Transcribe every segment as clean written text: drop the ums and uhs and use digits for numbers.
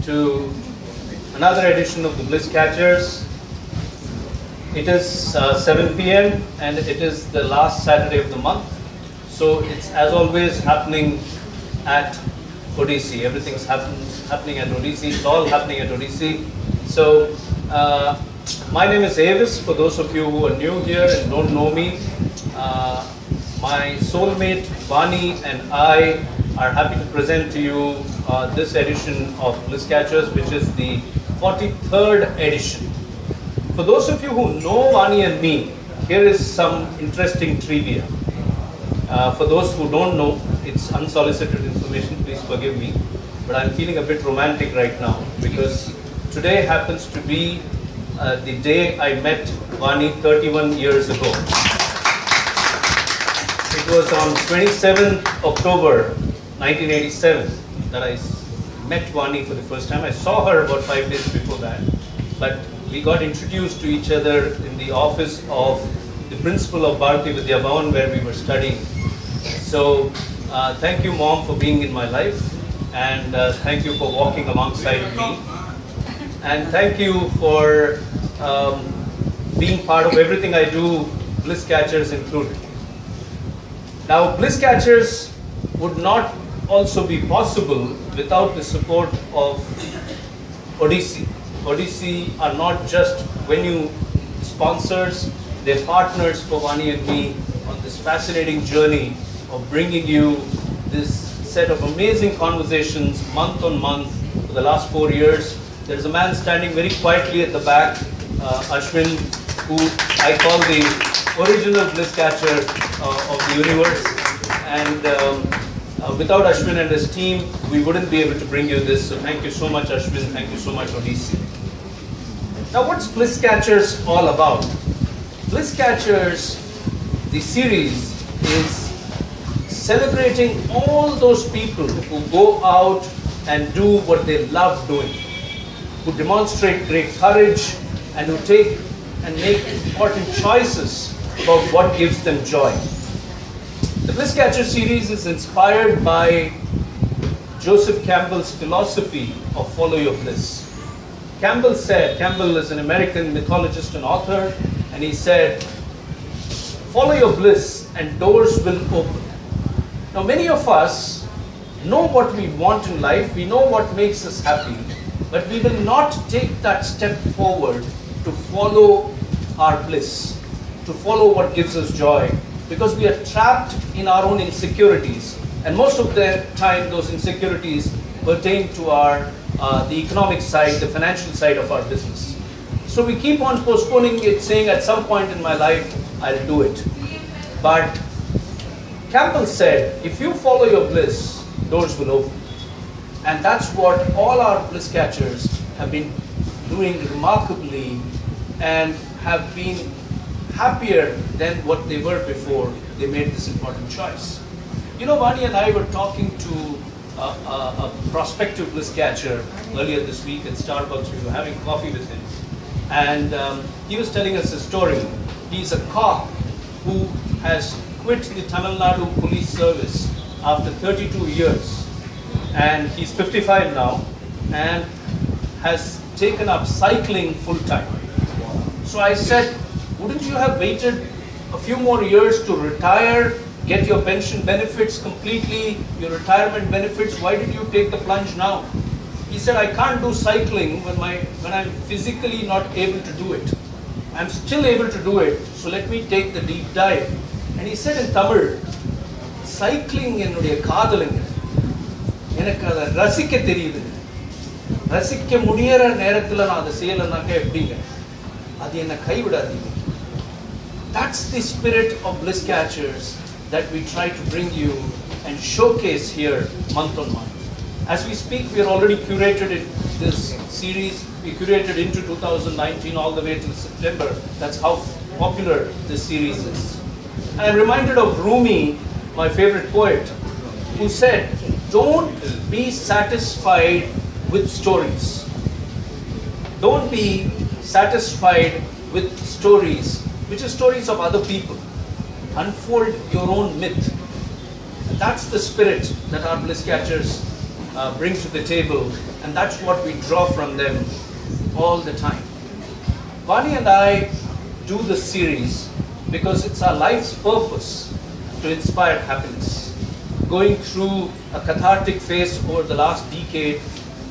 to another edition of the Bliss Catchers. It is 7 p.m. and it is the last Saturday of the month. So it's, as always, happening at Odyssey. Everything's happening at Odyssey. It's all happening at Odyssey. So my name is AVIS. For those of you who are new here and don't know me, my soulmate Vani and I are happy to present to you this edition of Bliss Catchers, which is the 43rd edition. For those of you who know Vani and me, here is some interesting trivia. For those who don't know, it's unsolicited information, please forgive me, but I'm feeling a bit romantic right now because today happens to be the day I met Vani 31 years ago. It was on 27th October 1987 that I met Vani for the first time. I saw her about 5 days before that, but we got introduced to each other in the office of the principal of Bharati Vidya Bhavan where we were studying. So thank you, Mom, for being in my life, and thank you for walking alongside me, and thank you for being part of everything I do, Bliss Catchers included. Now, Bliss Catchers would not also be possible without the support of Odyssey. Odyssey are not just venue sponsors, they're partners for Vani and me on this fascinating journey of bringing you this set of amazing conversations month on month for the last 4 years. There's a man standing very quietly at the back, Ashwin, who I call the original Bliss Catcher of the universe. And without Ashwin and his team, we wouldn't be able to bring you this. So thank you so much, Ashwin. Thank you so much, Odyssey. Now, what's Bliss Catchers all about? Bliss Catchers, the series, is celebrating all those people who go out and do what they love doing, who demonstrate great courage, and who take and make important choices about what gives them joy. The Bliss Catcher series is inspired by Joseph Campbell's philosophy of follow your bliss. Campbell is an American mythologist and author, and he said, follow your bliss and doors will open. Now, many of us know what we want in life, we know what makes us happy, but we will not take that step forward to follow our bliss, to follow what gives us joy, because we are trapped in our own insecurities. And most of the time, those insecurities pertain to the economic side, the financial side of our business. So we keep on postponing it, saying at some point in my life, I'll do it. But Campbell said, if you follow your bliss, doors will open. And that's what all our Bliss Catchers have been doing remarkably and have been happier than what they were before they made this important choice. You know, Vani and I were talking to a prospective Bliss Catcher earlier this week at Starbucks. We were having coffee with him. And he was telling us a story. He's a cop who has quit the Tamil Nadu police service after 32 years. And he's 55 now and has taken up cycling full time. So I said, wouldn't you have waited a few more years to retire, get your pension benefits completely, your retirement benefits? Why did you take the plunge now? He said, I can't do cycling when I'm physically not able to do it. I'm still able to do it, so let me take the deep dive. And he said in Tamil, cycling என்னுடைய காதலுங்க, எனக்கு அதை ரசிக்க தெரியுது, ரசிக்க முடியற நேரத்துல நான் அதை செய்யலனாக்க எப்படிங்க, அது என்ன கைவிடாதீங்க. That's the spirit of Bliss Catchers that we try to bring you and showcase here month on month. As we speak, we are already curated in this series. We curated into 2019 all the way till September. That's how popular this series is. And I'm reminded of Rumi, my favorite poet, who said, don't be satisfied with stories. Don't be satisfied with stories, which are stories of other people. Unfold your own myth. And that's the spirit that our Bliss Catchers bring to the table, and that's what we draw from them all the time. Vani and I do this series because it's our life's purpose to inspire happiness. Going through a cathartic phase over the last decade,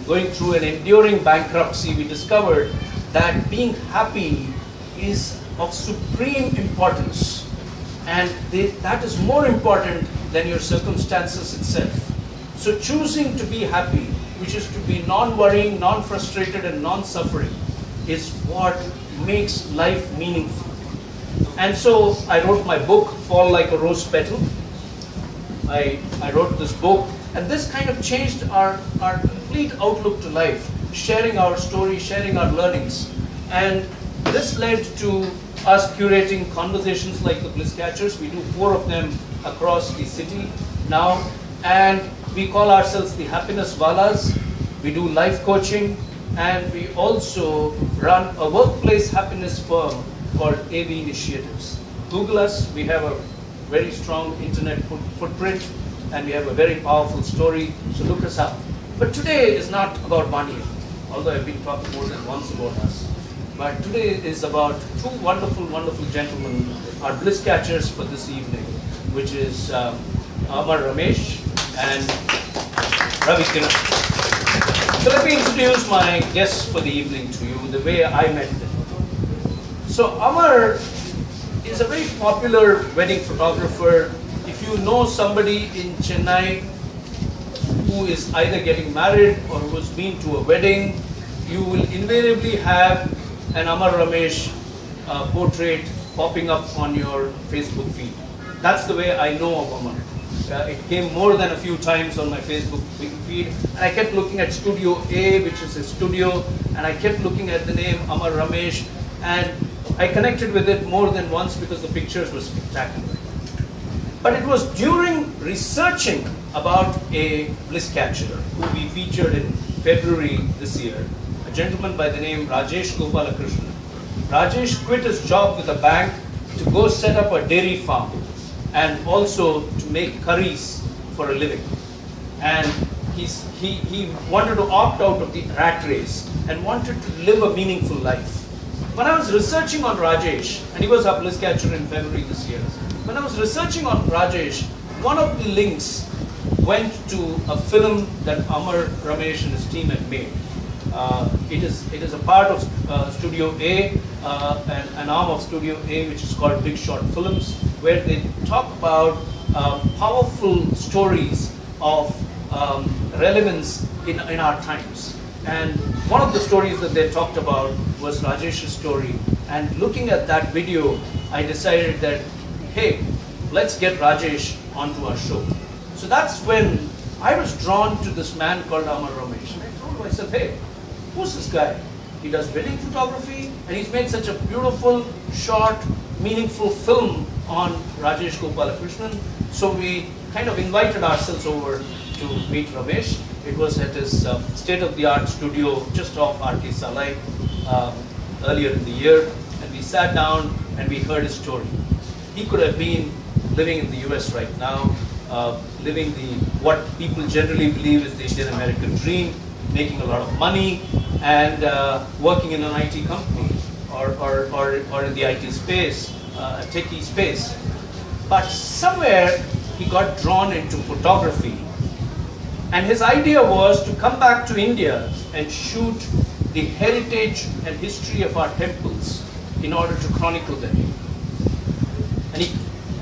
going through an enduring bankruptcy, we discovered that being happy is of supreme importance, and that is more important than your circumstances itself. So choosing to be happy, which is to be non-worrying, non-frustrated and non-suffering, is what makes life meaningful. And so I wrote my book, Fall Like a Rose Petal. I wrote this book, and this kind of changed our complete outlook to life, sharing our story, sharing our learnings. And this led to us curating conversations like the Bliss Catchers. We do 4 of them across the city now, and we call ourselves the happynesswalas. We do life coaching, and we also run a workplace happiness firm called AV Initiatives. Google us. We have a very strong internet footprint, and we have a very powerful story, so look us up. But today is not about Vani, although I've been talking more than once about us. But today is about 2 wonderful, wonderful gentlemen, our Bliss Catchers for this evening, which is Amar Ramesh and Ravi Kiran. So let me introduce my guests for the evening to you, the way I met them. So Amar is a very popular wedding photographer. If you know somebody in Chennai who is either getting married or who has been to a wedding, you will invariably have an Amar Ramesh portrait popping up on your Facebook feed. That's the way I know of Amar. It came more than a few times on my Facebook feed, and I kept looking at Studio A, which is his studio, and I kept looking at the name Amar Ramesh, and I connected with it more than once because the pictures were spectacular. But it was during researching about a Bliss Catcher who we featured in February this year, a gentleman by the name Rajesh Gopalakrishnan. Rajesh quit his job with a bank to go set up a dairy farm and also to make curries for a living. And he wanted to opt out of the rat race and wanted to live a meaningful life. When I was researching on Rajesh, and he was a Bliss Catcher in February this year, when I was researching on Rajesh, one of the links went to a film that Amar Ramesh and his team had made. It is a part of Studio A, an arm of Studio A, which is called Big Shot Films, where they talk about powerful stories of relevance in our times. And one of the stories that they talked about was Rajesh's story. And looking at that video, I decided that, hey, let's get Rajesh onto our show. So that's when I was drawn to this man called Amar Ramesh. And I told myself, hey, who's this guy? He does wedding photography, and he's made such a beautiful, short, meaningful film on Rajesh Gopalakrishnan. So we kind of invited ourselves over to meet Ramesh. It was at his state-of-the-art studio just off RT Salai earlier in the year, and we sat down and we heard his story. He could have been living in the US right now, living what people generally believe is the Indian American dream, making a lot of money, and working in an IT company or in the IT space, a techie space. But somewhere he got drawn into photography. And his idea was to come back to India and shoot the heritage and history of our temples in order to chronicle them. And he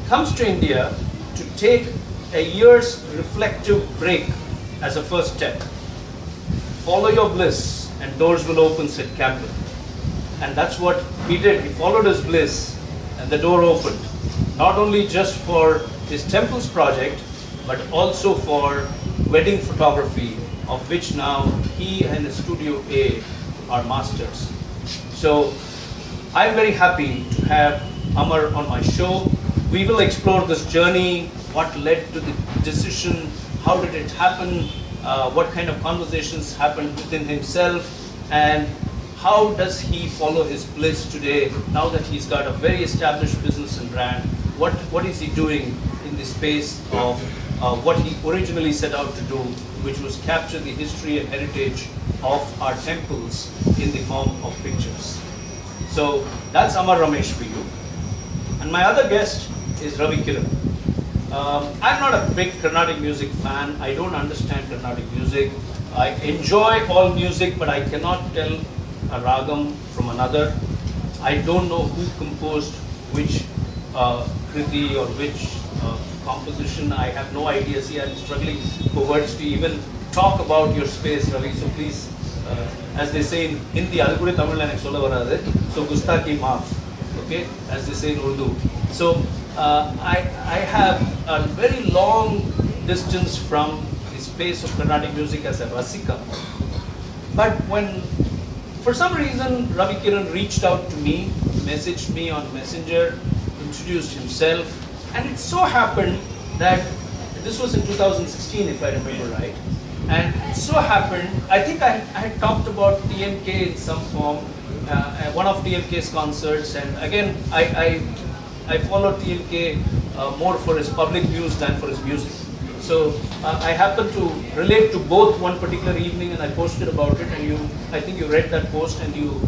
comes to India to take a year's reflective break as a first step. Follow your bliss and doors will open, said Campbell. And that's what he did. He followed his bliss and the door opened. Not only just for his temples project, but also for wedding photography, of which now he and his Studio A are masters. So I'm very happy to have Amar on my show. We will explore this journey, what led to the decision, how did it happen, what kind of conversations happened within himself, and how does he follow his bliss today now that he's got a very established business and brand. What is he doing in the space of what he originally set out to do, which was capture the history and heritage of our temples in the form of pictures. So that's Amar Ramesh for you. And my other guest is Ravi Kiran. I'm not a big Carnatic music fan. I don't understand Carnatic music. I enjoy all music, but I cannot tell a ragam from another. I don't know who composed which kriti or which composition. I have no idea. See, I'm struggling for words to even talk about your space, Ravi. So please, as they say in Hindi, Adukure Tamil and solla varadu. So gustaki maaf, okay, as they say in Urdu. So I have a very long distance from the space of Carnatic music as a rasika. But when, for some reason, Ravi Kiran reached out to me, messaged me on Messenger, introduced himself, and it so happened that this was in 2016, if I remember right. And it so happened, I think I had talked about TMK in some form, at one of TMK's concerts, and again, I followed TMK more for his public views than for his music. So I happened to relate to both one particular evening, and I posted about it, and I think you read that post, and you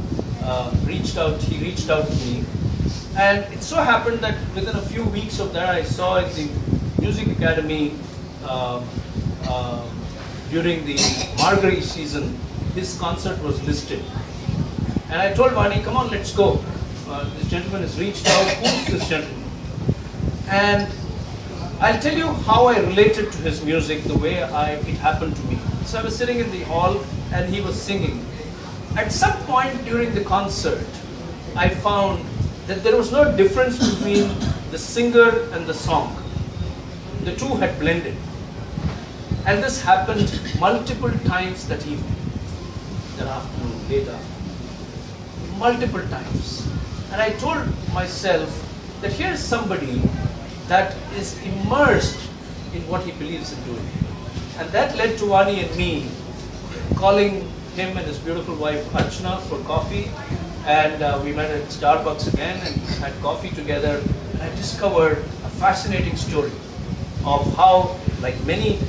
he reached out to me. And it so happened that within a few weeks of that, I saw in the Music Academy during the Margary season, his concert was listed. And I told Vani, come on, let's go. This gentleman has reached out. Who's this gentleman? And I'll tell you how I related to his music, the way it happened to me. So I was sitting in the hall and he was singing. At some point during the concert, I found that there was no difference between the singer and the song. The two had blended. And this happened multiple times that evening, that afternoon, late afternoon. Multiple times. And I told myself that here's somebody that is immersed in what he believes in doing. And that led to Vani and me calling him and his beautiful wife Archana for coffee. And we met at Starbucks again and had coffee together. And I discovered a fascinating story of how, like many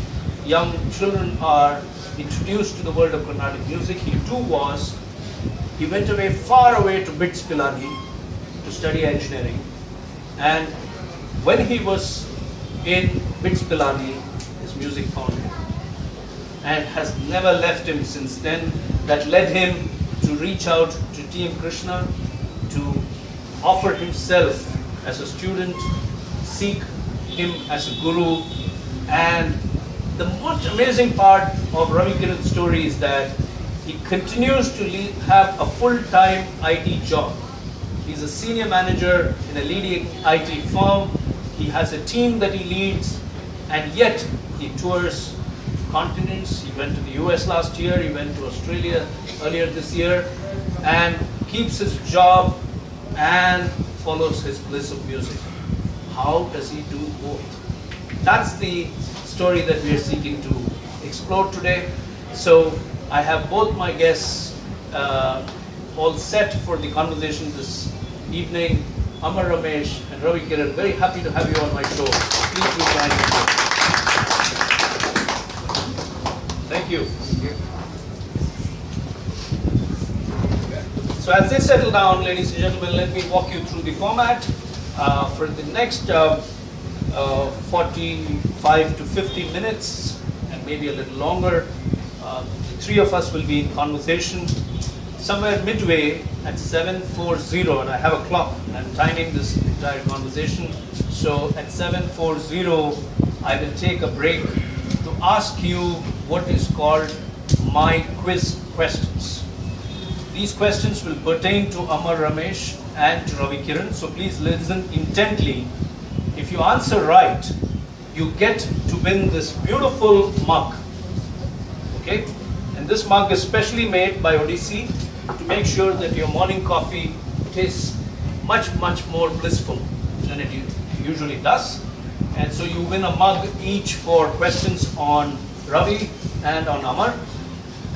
young children are introduced to the world of Carnatic music, he too was. He went away, far away to BITS Pilani to study engineering. And when he was in BITS Pilani, his music found him and has never left him since then. That led him to reach out to T.M. Krishna, to offer himself as a student, seek him as a guru. And the most amazing part of Ravi Kiran's story is that he continues to have a full-time IT job. He's a senior manager in a leading IT firm. He has a team that he leads, and yet he tours continents. He went to the US last year, he went to Australia earlier this year, and keeps his job and follows his bliss of music. How does he do both? That's the story that we are seeking to explore today. So I have both my guests all set for the conversation this evening. Amar Ramesh and Ravi Kiran, very happy to have you on my show. Please do join me. Thank you. So as they settle down, ladies and gentlemen, let me walk you through the format. For the next 45 to 50 minutes, and maybe a little longer, the three of us will be in conversation. Somewhere midway at 7:40, and I have a clock, and I'm timing this entire conversation. So at 7:40, I will take a break to ask you what is called my quiz questions. These questions will pertain to Amar Ramesh and to Ravi Kiran, so please listen intently. If you answer right, you get to win this beautiful mug. Okay? And this mug is specially made by Odyssey to make sure that your morning coffee tastes much, much more blissful than it usually does. And so you win a mug each for questions on Ravi and on Amar.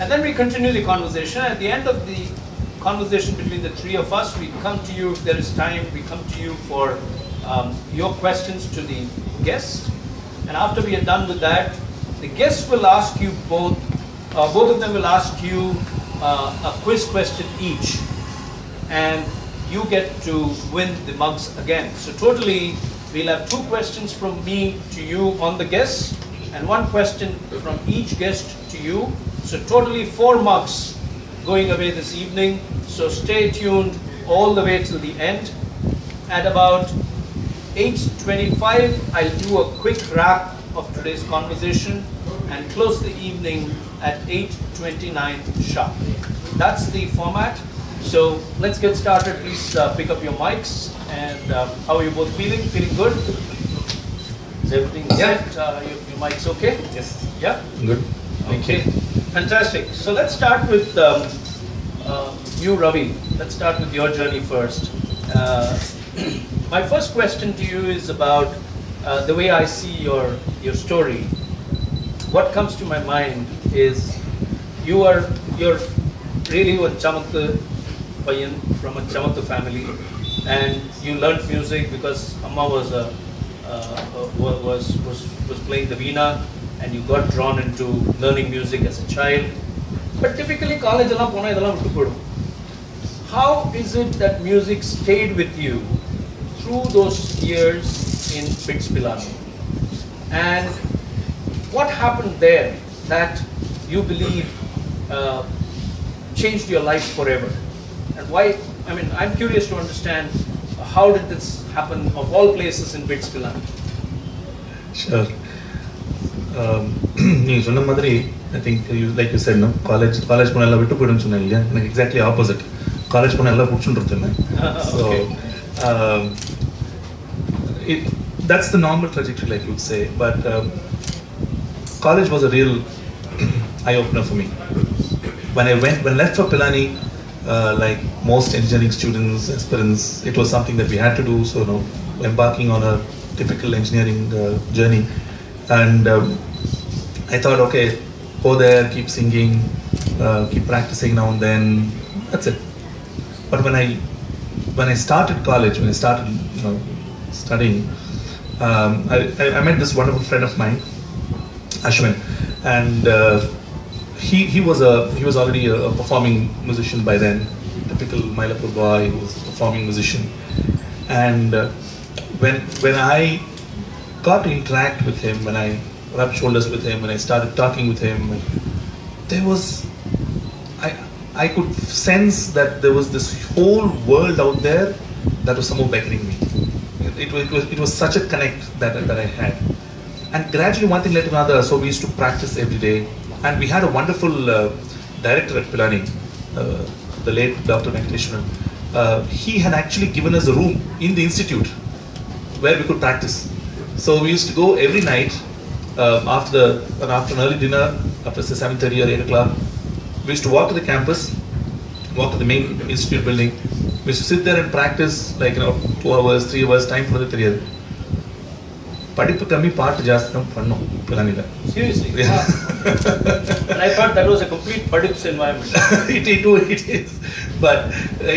And then we continue the conversation. At the end of the conversation between the three of us, we come to you, if there is time, we come to you for your questions to the guests. And after we are done with that, the guests will ask you both of them will ask you a quiz question each. And you get to win the mugs again. So totally, we'll have 2 questions from me to you on the guests, and 1 question from each guest to you. So totally 4 mugs going away this evening. So stay tuned all the way till the end. At about 8:25, I'll do a quick wrap of today's conversation and close the evening at 8:29 sharp. That's the format. So let's get started. Please pick up your mics. And how are you both feeling? Feeling good? Is everything set? Your mic's okay? Yes. Yeah? Good. Okay. Fantastic. So let's start with you, Ravi. Let's start with your journey first. My first question to you is about the way I see your story. What comes to my mind is you're really a Chamakka payan from a Chamakka family, and you learned music because Amma was playing the veena, and you got drawn into learning music as a child. But typically college ellaam pona idella vittu podum. How is it that music stayed with you through those years in BITS Pilani? And what happened there that you believe changed your life forever? And why? I mean, I'm curious to understand how did this happen of all places in BITS Pilani? Sure. You சொன்ன மாதிரி I think like you said, no, college போன எல்லாம் விட்டு போயிடுன்னு சொன்னேன் இல்லையா? எனக்கு exactly opposite. College போன எல்லாம் புடிச்சுட்டு இருந்தேன். So that's the normal trajectory, like you would say. But college was a real eye opener for me. When I left for Pilani, like most engineering students, aspirants, it was something that we had to do. So, embarking on a typical engineering journey, and I thought, okay, go there, keep singing, keep practicing now and then. That's it. But when I started college, when I started, studying, I met this wonderful friend of mine, Ashwin, and he was already a performing musician by then, typical Mylapore boy who was a performing musician. And when I got to interact with him, when I rubbed shoulders with him, when I started talking with him, there was I could sense that there was this whole world out there that was somehow beckoning me. It was such a connect that I had. And gradually one thing led to another, so we used to practice every day. And we had a wonderful director at Pilani, the late Dr. Venkateshwaran. He had actually given us a room in the institute where we could practice. So we used to go every night after an early dinner, after say 7:30 or 8 o'clock. We used to walk to the campus, walk to the main institute building. We used to sit there and practice like 2 hours, 3 hours, time for the theriyadu. படிப்பு கம்மி பாட்டு ஜாஸ்தி தான் பண்ணோம் பிளானில. Seriously? Yeah. And I thought that was a complete Padips environment. It is, but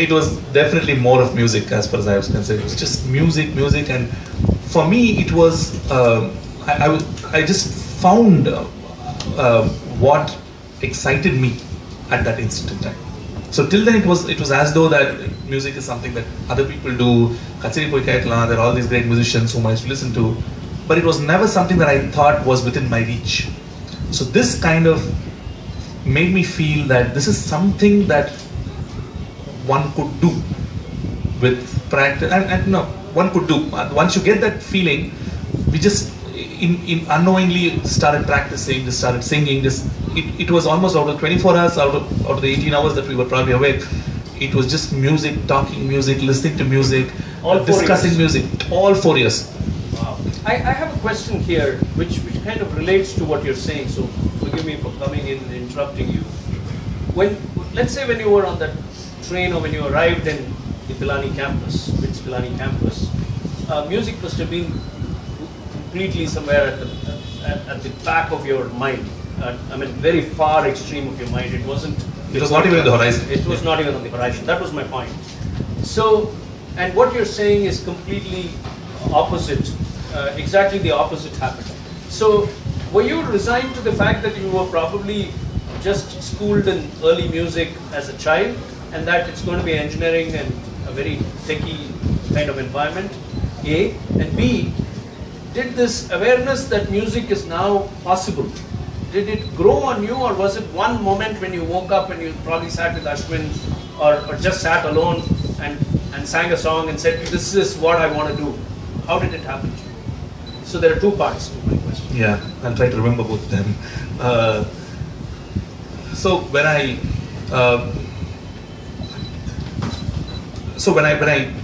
it was definitely more of music as far as I was concerned. It was just music, and for me it was I just found what excited me at that instant in time. So till then it was as though that music is something that other people do. Kacheri poi kaitla, there are all these great musicians whom I used to listen to. But it was never something that I thought was within my reach. So this kind of made me feel that this is something that one could do with practice. And no, one could do. Once you get that feeling, we just in unknowingly started practicing, just started singing. It was almost out of 24 hours, out of the 18 hours that we were probably awake. It was just music, talking music, listening to music, discussing music, all 4 years. I have a question here which kind of relates to what you're saying, so forgive me for coming in and interrupting you. Let's say when you were on that train or when you arrived in the Pilani campus, BITS Pilani campus, music must have been completely somewhere at the back of your mind. I mean, very far extreme of your mind. It was not even on the horizon. It was not even on the horizon. That was my point. So, and what you're saying is completely opposite. Exactly the opposite happened. So, were you resigned to the fact that you were probably just schooled in early music as a child, and that it's going to be engineering and a very techie kind of environment, A, and B, did this awareness that music is now possible, did it grow on you, or was it one moment when you woke up and you probably sat with Ashwin or just sat alone and sang a song and said, this is what I want to do? How did it happen to you? So there are two parts to my question. Yeah, I'll try to remember both of them. So when I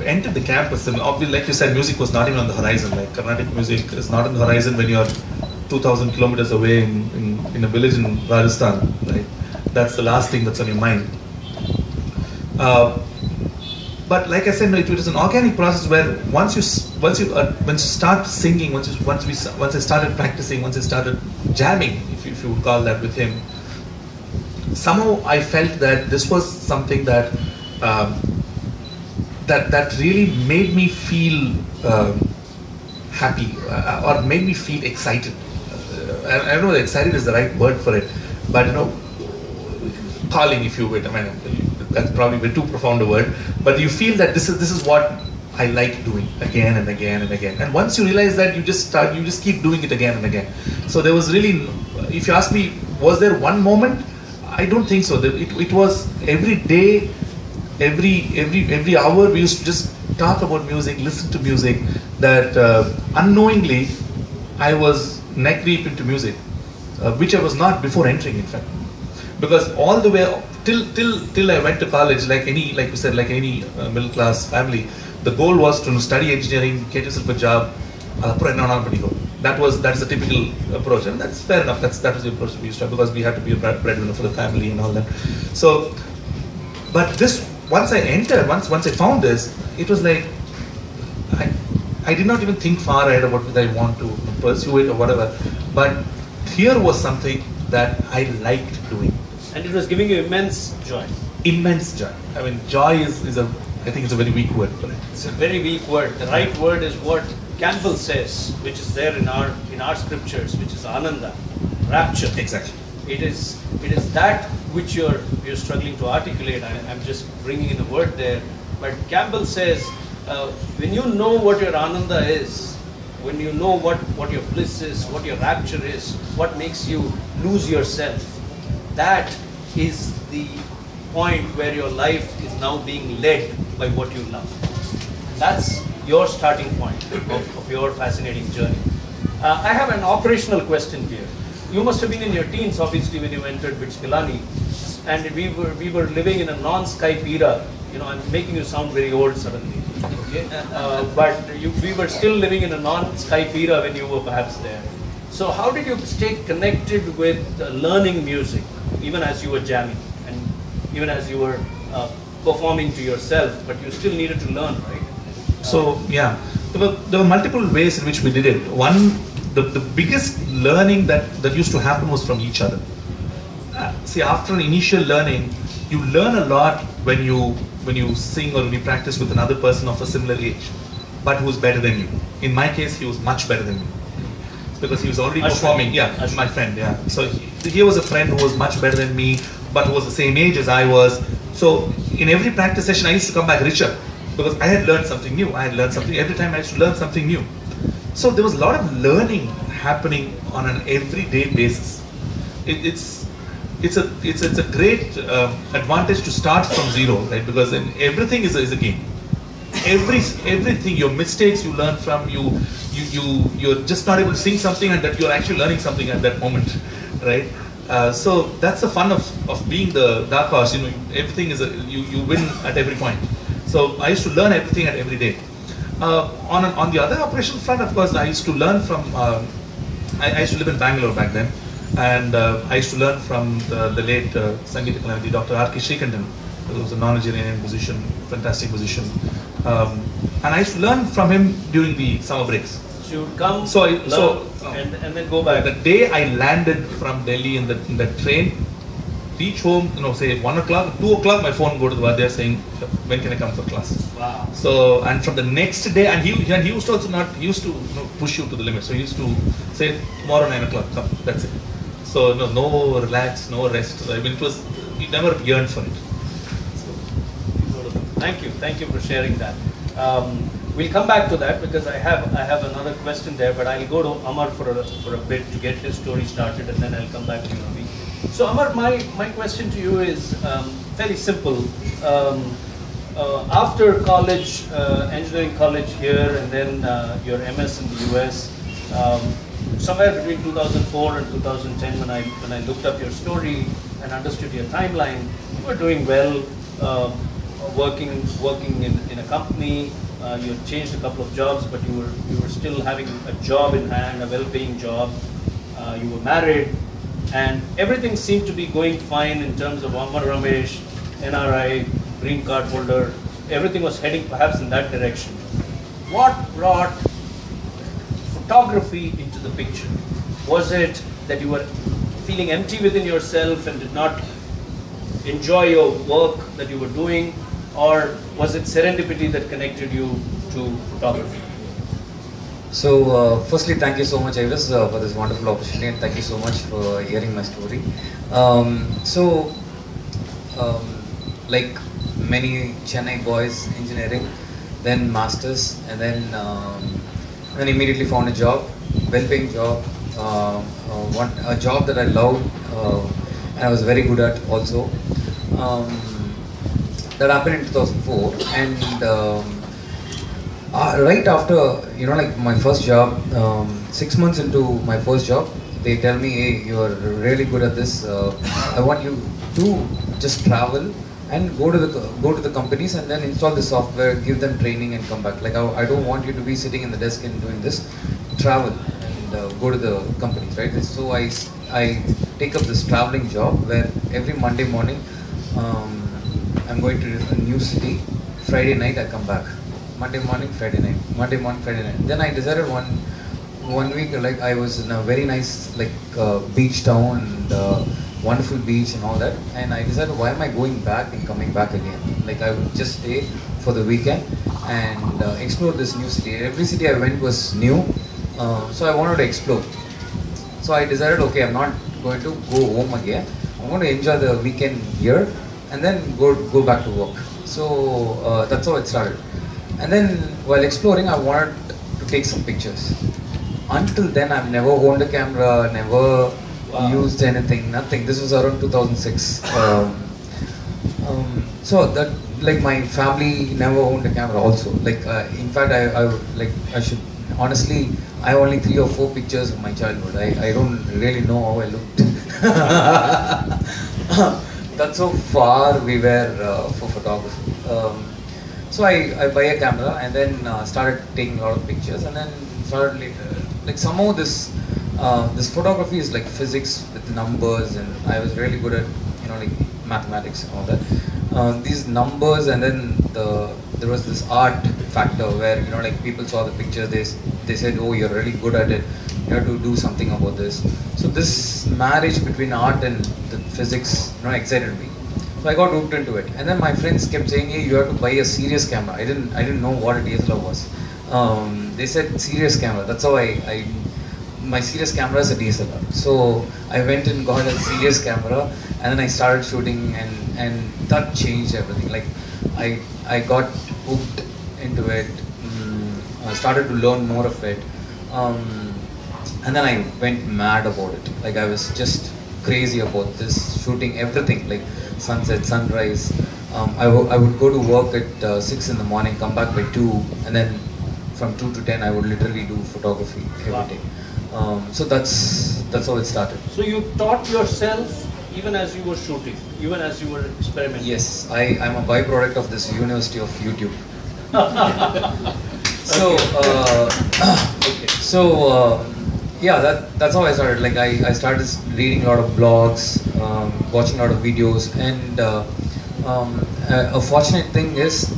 entered the campus, and obviously, like you said, music was not even on the horizon. Like Carnatic music is not on the horizon when you're 2,000 kilometers away in a village in Rajasthan, right? That's the last thing that's on your mind. But like I said, it was an organic process where once you start singing, once I started practicing, once I started jamming, if you would call that, with him, somehow I felt that this was something that that really made me feel happy or made me feel excited. I don't know if excited is the right word for it, but calling, if you will. I mean, that's probably too profound a word, but you feel that this is what I like doing again and again and again. And once you realize that, you just keep doing it again and again. So there was really, if you ask me, was there one moment? I don't think so. It was every day, every hour we used to just talk about music, listen to music. That unknowingly I was neck deep into music, which I was not before entering, in fact. Because all the way till I went to college, like you said, like any middle class family, the goal was to study engineering, get yourself a job. That is the typical approach, and that's fair enough. That was the approach we used to have, because we had to be a breadwinner for the family and all that. So, but this, once I found this, it was like I did not even think far ahead about whether I want to pursue it or whatever. But here was something that I liked doing. And it was giving you immense joy. Immense joy. I mean, joy is I think it's a very weak word for it. It's a very weak word. The right word is what Campbell says, which is there in our scriptures, which is ananda, rapture. Exactly. It is that which you're struggling to articulate. I'm just bringing in a word there. But Campbell says, when you know what your ananda is, when you know what your bliss is, what your rapture is, what makes you lose yourself, that is the point where your life is now being led by what you love. That's your starting point of your fascinating journey. I have an operational question here. You must have been in your teens, obviously, when you entered BITS Pilani, and we were living in a non-Skype era. I'm making you sound very old suddenly. Okay? But we were still living in a non-Skype era when you were perhaps there. So how did you stay connected with learning music, even as you were jamming, and even as you were performing to yourself, but you still needed to learn, right? So yeah, there were multiple ways in which we did it. One, the biggest learning that used to happen was from each other. See, after initial learning, you learn a lot when you sing or when you practice with another person of a similar age, but who's better than you. In my case, he was much better than me, because he was already performing. Yeah, Ashwin. My friend. Yeah, so he was a friend who was much better than me, but who was the same age as I was. So in every practice session, I used to come back richer, because I had learned something new. Every time I used to learn something new. So there was a lot of learning happening on an everyday basis. It's a great advantage to start from zero, right? Because everything is a game. Everything, your mistakes you learn from, you're just not able to sing something, and that you're actually learning something at that moment, right? So that's the fun of being the dark horse. Everything is you win at every point. So I used to learn everything at every day. On the other operational front, of course, I used to learn from. I used to live in Bangalore back then, and I used to learn from the late Sangeeta Kalavati, Dr. R.K. Srikandan, who was a non-Nigerian musician, fantastic musician, and I used to learn from him during the summer breaks. So you would come, and then go back. The day I landed from Delhi in the train, reach home, say 1 o'clock, 2 o'clock, my phone go to the Vadya saying, when can I come for class? Wow. So, and from the next day, and he used to also not, used to push you to the limit. So he used to say, tomorrow 9 o'clock, come, that's it. So no relax, no rest. I mean, we never yearned for it. Thank you for sharing that. We'll come back to that because I have another question there, but I'll go to Amar for a bit to get his story started, and then I'll come back to you, Ravi. So Amar, my question to you is fairly simple. After college, engineering college here, and then your MS in the US, somewhere between 2004 and 2010, when I looked up your story and understood your timeline, you were doing well, working in a company. You had changed a couple of jobs, but you were still having a job in hand, a well-paying job. You were married, and everything seemed to be going fine in terms of Amar Ramesh, NRI, green card holder. Everything was heading perhaps in that direction. What brought photography into the picture? Was it that you were feeling empty within yourself and did not enjoy your work that you were doing, or was it serendipity that connected you to photography? So, firstly, thank you so much, AVIS, for this wonderful opportunity, and thank you so much for hearing my story. Like many Chennai boys, engineering, then masters, and then immediately found a job, well-paying job, a job that I loved, and I was very good at also. That happened in 2004, and right after, like my first job, 6 months into my first job, they tell me, hey, you are really good at this. I want you to just travel and go to the companies and then install the software, give them training, and come back. Like I don't want you to be sitting in the desk and doing this. Travel and go to the companies, right? So I take up this traveling job where every Monday morning I'm going to a new city. Friday night I come back. Monday morning, Friday night. Monday morning, Friday night. Then I decided one week, like I was in a very nice beach town and wonderful beach and all that, and I decided, why am I going back and coming back again? Like I would just stay for the weekend and explore this new city. Every city I went was new, so I wanted to explore. So I decided, okay, I'm not going to go home again. I'm going to enjoy the weekend here and then go back to work. So that's how it started. And then while exploring, I wanted to take some pictures. Until then, I've never owned a camera, never used anything, nothing. This was around 2006. So that, like, my family never owned a camera also. Like, in fact, I should, honestly, I have only 3 or 4 pictures of my childhood. I don't really know how I looked. That's how far we were for photography. So I buy a camera and then started taking a lot of pictures, and then started like somehow this photography is like physics with numbers, and I was really good at like mathematics and all that. These numbers, and then there was this art factor where like people saw the pictures, they said, oh, you're really good at it, you have to do something about this. So this marriage between art and the physics excited me. So I got hooked into it, and then my friends kept saying, hey, you have to buy a serious camera. I didn't know what a DSLR was. They said serious camera. That's how my serious camera is a DSLR. So I went and got a serious camera, and then I started shooting, and that changed everything. Like I got hooked into it. I started to learn more of it, and then I went mad about it. Like I was just crazy about this, shooting everything, like sunset, sunrise. I would go to work at 6 in the morning, come back by 2, and then from 2 to 10 I would literally do photography every day. So that's how it started. So you taught yourself even as you were shooting, even as you were experimenting? Yes, I'm a byproduct of this University of YouTube. So, yeah, that's how I started. Like I started reading a lot of blogs, watching a lot of videos, and a fortunate thing is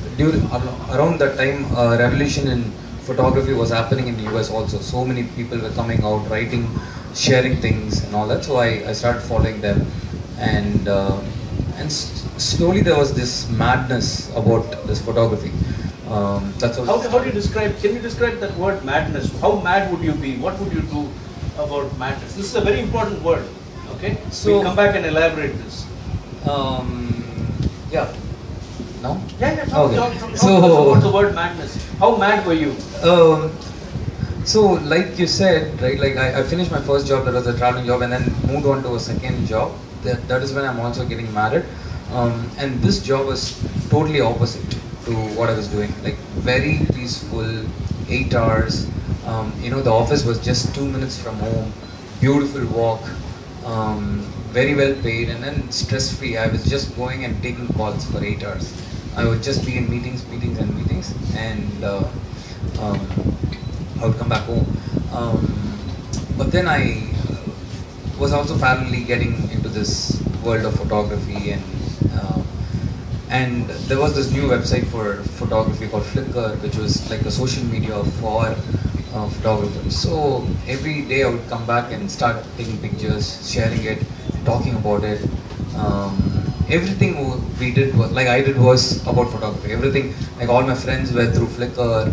around that time, revolution in photography was happening in the US also. So many people were coming out, writing, sharing things and all that. So I started following them, and slowly there was this madness about this photography. That's all. How do you describe? Can you describe that word madness? How mad would you be? What would you do about madness? This is a very important word. Okay, so we'll come back and elaborate this. Yeah. No? Yeah. Okay. Talk about the word madness. How mad were you? So like you said, right, like I finished my first job, that was a traveling job, and then moved on to a second job. That is when I'm also getting married. And this job was totally opposite to what I was doing. Like very peaceful, 8 hours. The office was just 2 minutes from home, beautiful walk, very well paid, and then stress free. I was just going and taking calls for 8 hours. I would just be in meetings, and I would come back home. But then I was also parallelly getting into this world of photography, and there was this new website for photography called Flickr, which was like a social media for photographers. So every day I would come back and start taking pictures, sharing it, talking about it. Everything we did was, like I did, was about photography. Everything, like all my friends were through Flickr.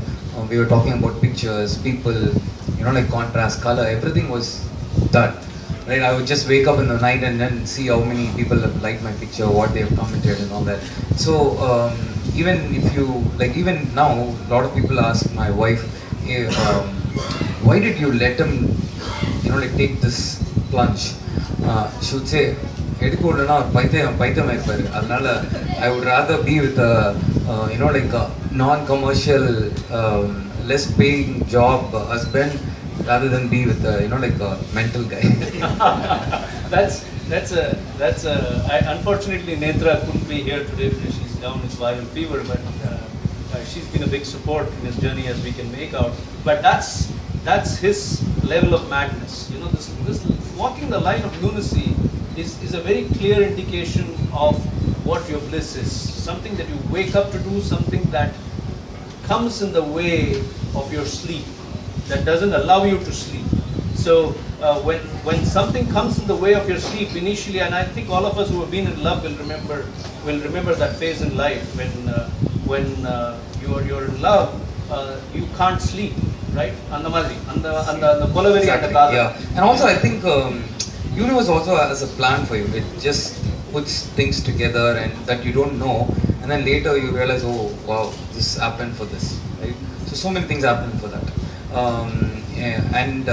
We were talking about pictures, people, like contrast, color, everything was that. Right, I would just wake up in the night and then see how many people have liked my picture, what they have commented and all that. So even if you, like even now, a lot of people ask my wife, why did you let him, take this plunge? She would say, I would rather be with a, like a non-commercial, less paying job husband, rather than be with a, like a mental guy. Unfortunately, Netra couldn't be here today because she's down with viral fever, but she's been a big support in his journey, as we can make out. But that's his level of madness. This walking the line of lunacy is a very clear indication of what your bliss is. Something that you wake up to do, something that comes in the way of your sleep, that doesn't allow you to sleep. So when something comes in the way of your sleep initially, and I think all of us who have been in love will remember that phase in life when you're in love, you can't sleep, right? Yeah, and also I think universe also has a plan for you. It just puts things together and that you don't know, and then later you realize, oh wow, this happened for this, right? So many things happen for that.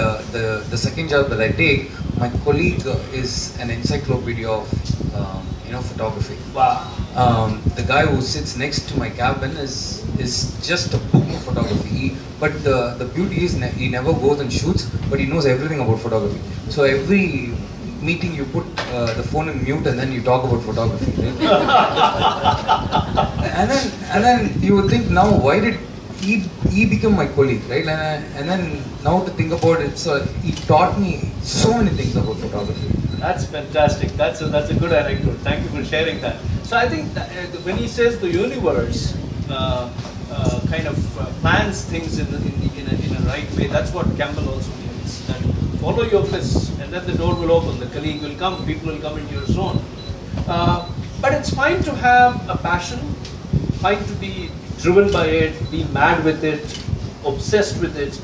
The second job that I take, my colleague is an encyclopedia of photography. Wow. The guy who sits next to my cabin is just a book of photography. But the beauty is he never goes and shoots, but he knows everything about photography. So every meeting you put the phone in mute and then you talk about photography. Right? and then you would think, now why did he become my colleague, right? And then now to think about it, so he taught me so many things about photography. That's fantastic. That's a good anecdote. Thank you for sharing that. So I think that, when he says the universe kind of plans things in a right way, that's what Campbell also means. That follow your bliss, and then the door will open. The colleague will come. People will come into your zone. But it's fine to have a passion, fine to be driven by it, be mad with it, obsessed with it,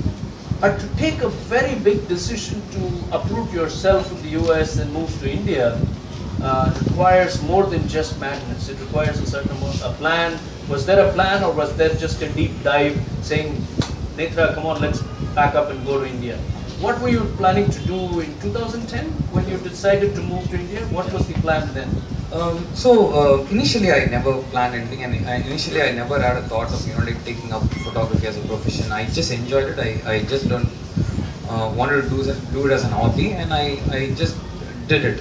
but to take a very big decision to uproot yourself from the US and move to India requires more than just madness. It requires a certain amount of plan. Was there a plan, or was there just a deep dive saying, Netra, come on, let's pack up and go to India? What were you planning to do in 2010 when you decided to move to India? What was the plan then? Initially I never planned anything, and initially I never had a thought of taking up photography as a profession. I just enjoyed it. I just don't wanted to do it as an hobby, and I just did it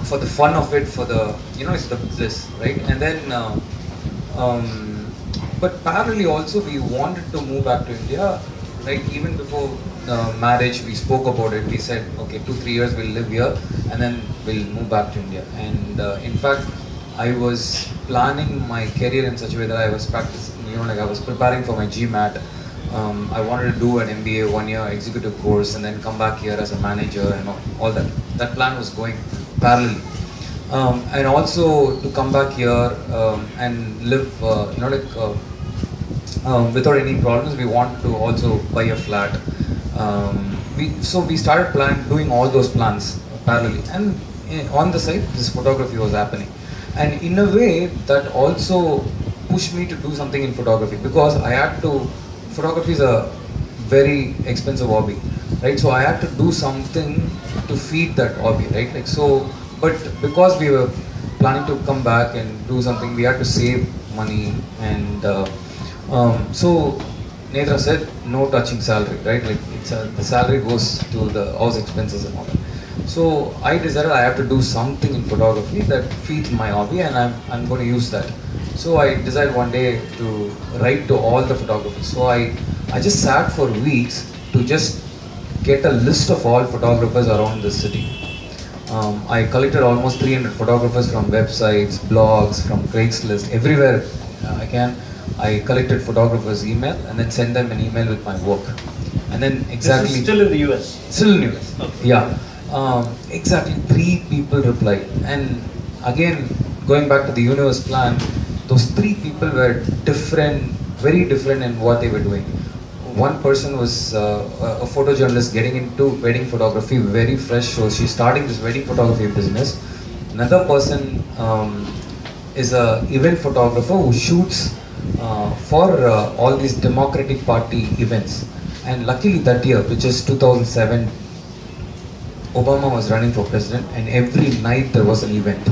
for the fun of it, for the it's the bliss, right? And then but parallelly also we wanted to move back to India, right? Even before marriage, we spoke about it. We said, okay, 2-3 years we'll live here and then we'll move back to India. And in fact, I was planning my career in such a way that I was practicing, I was preparing for my GMAT. I wanted to do an MBA 1-year executive course and then come back here as a manager and all that. That plan was going parallelly. And also to come back here and live, without any problems. We want to also buy a flat. So we started doing all those plans parallelly, and on the side this photography was happening, and in a way that also pushed me to do something in photography, because I had to. Photography is a very expensive hobby, right? So I had to do something to feed that hobby, right? Like so, but because we were planning to come back and do something, we had to save money, and so Nedra said no touching salary, right? Like the salary goes to the house expenses and all that. So I decided I have to do something in photography that feeds my hobby, and I'm going to use that. So I decided one day to write to all the photographers. So I just sat for weeks to just get a list of all photographers around the city. I collected almost 300 photographers from websites, blogs, from Craigslist, everywhere I can. I collected photographers' email and then sent them an email with my work. And then exactly... This is still in the US? Still in the US, okay. Yeah. Exactly 3 people replied. And again, going back to the universe plan, those 3 people were different, very different in what they were doing. One person was a photojournalist getting into wedding photography, very fresh, so she's starting this wedding photography business. Another person is an event photographer who shoots for all these Democratic Party events. And luckily that year, which is 2007, Obama was running for president, and every night there was an event.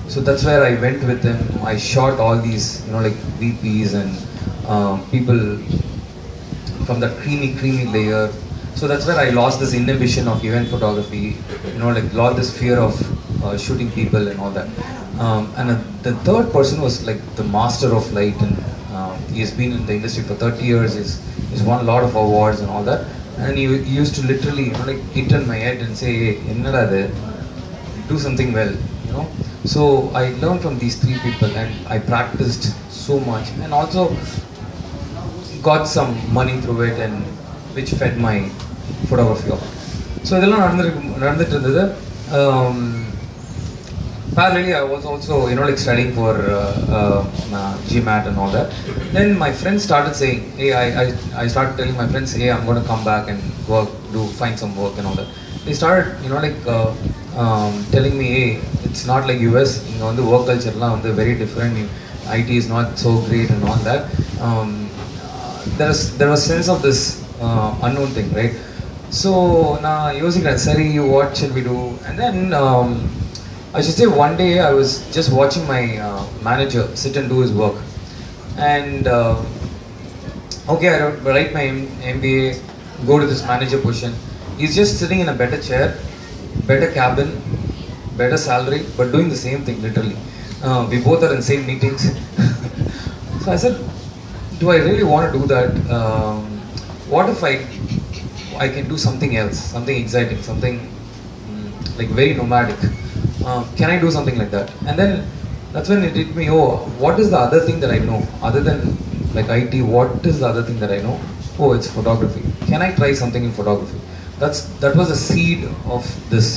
So that's where I went with him. I shot all these, like VPs and people from that creamy layer. So that's where I lost this inhibition of event photography, like lost this fear of shooting people and all that. And the third person was like the master of light, and he has been in the industry for 30 years. He's won a lot of awards and all that. And he used to literally, hit on my head and say, "Hey, ennada idu? Do something well," So I learned from these 3 people, and I practiced so much, and also got some money through it, and which fed my photography off. So இதெல்லாம் நடந்துட்டு இருந்தது. Parallelly, I was also, like studying for GMAT and all that. Then my friends started saying, hey, I started telling my friends, hey, I'm going to come back and work, find some work and all that. They started, telling me, hey, it's not like US, the work culture is very different. IT is not so great and all that. There was sense of this unknown thing, right? So, na yosikiren, sari, what should we do? And then, I should say one day I was just watching my manager sit and do his work. And, okay, I write my MBA, go to this manager position. He's just sitting in a better chair, better cabin, better salary, but doing the same thing, literally. We both are in same meetings. So I said, do I really want to do that? What if I can do something else, something exciting, something like very nomadic? Can I do something like that? And then that's when it hit me, oh, what is the other thing that I know? Other than like IT, what is the other thing that I know? Oh, it's photography. Can I try something in photography? That was the seed of this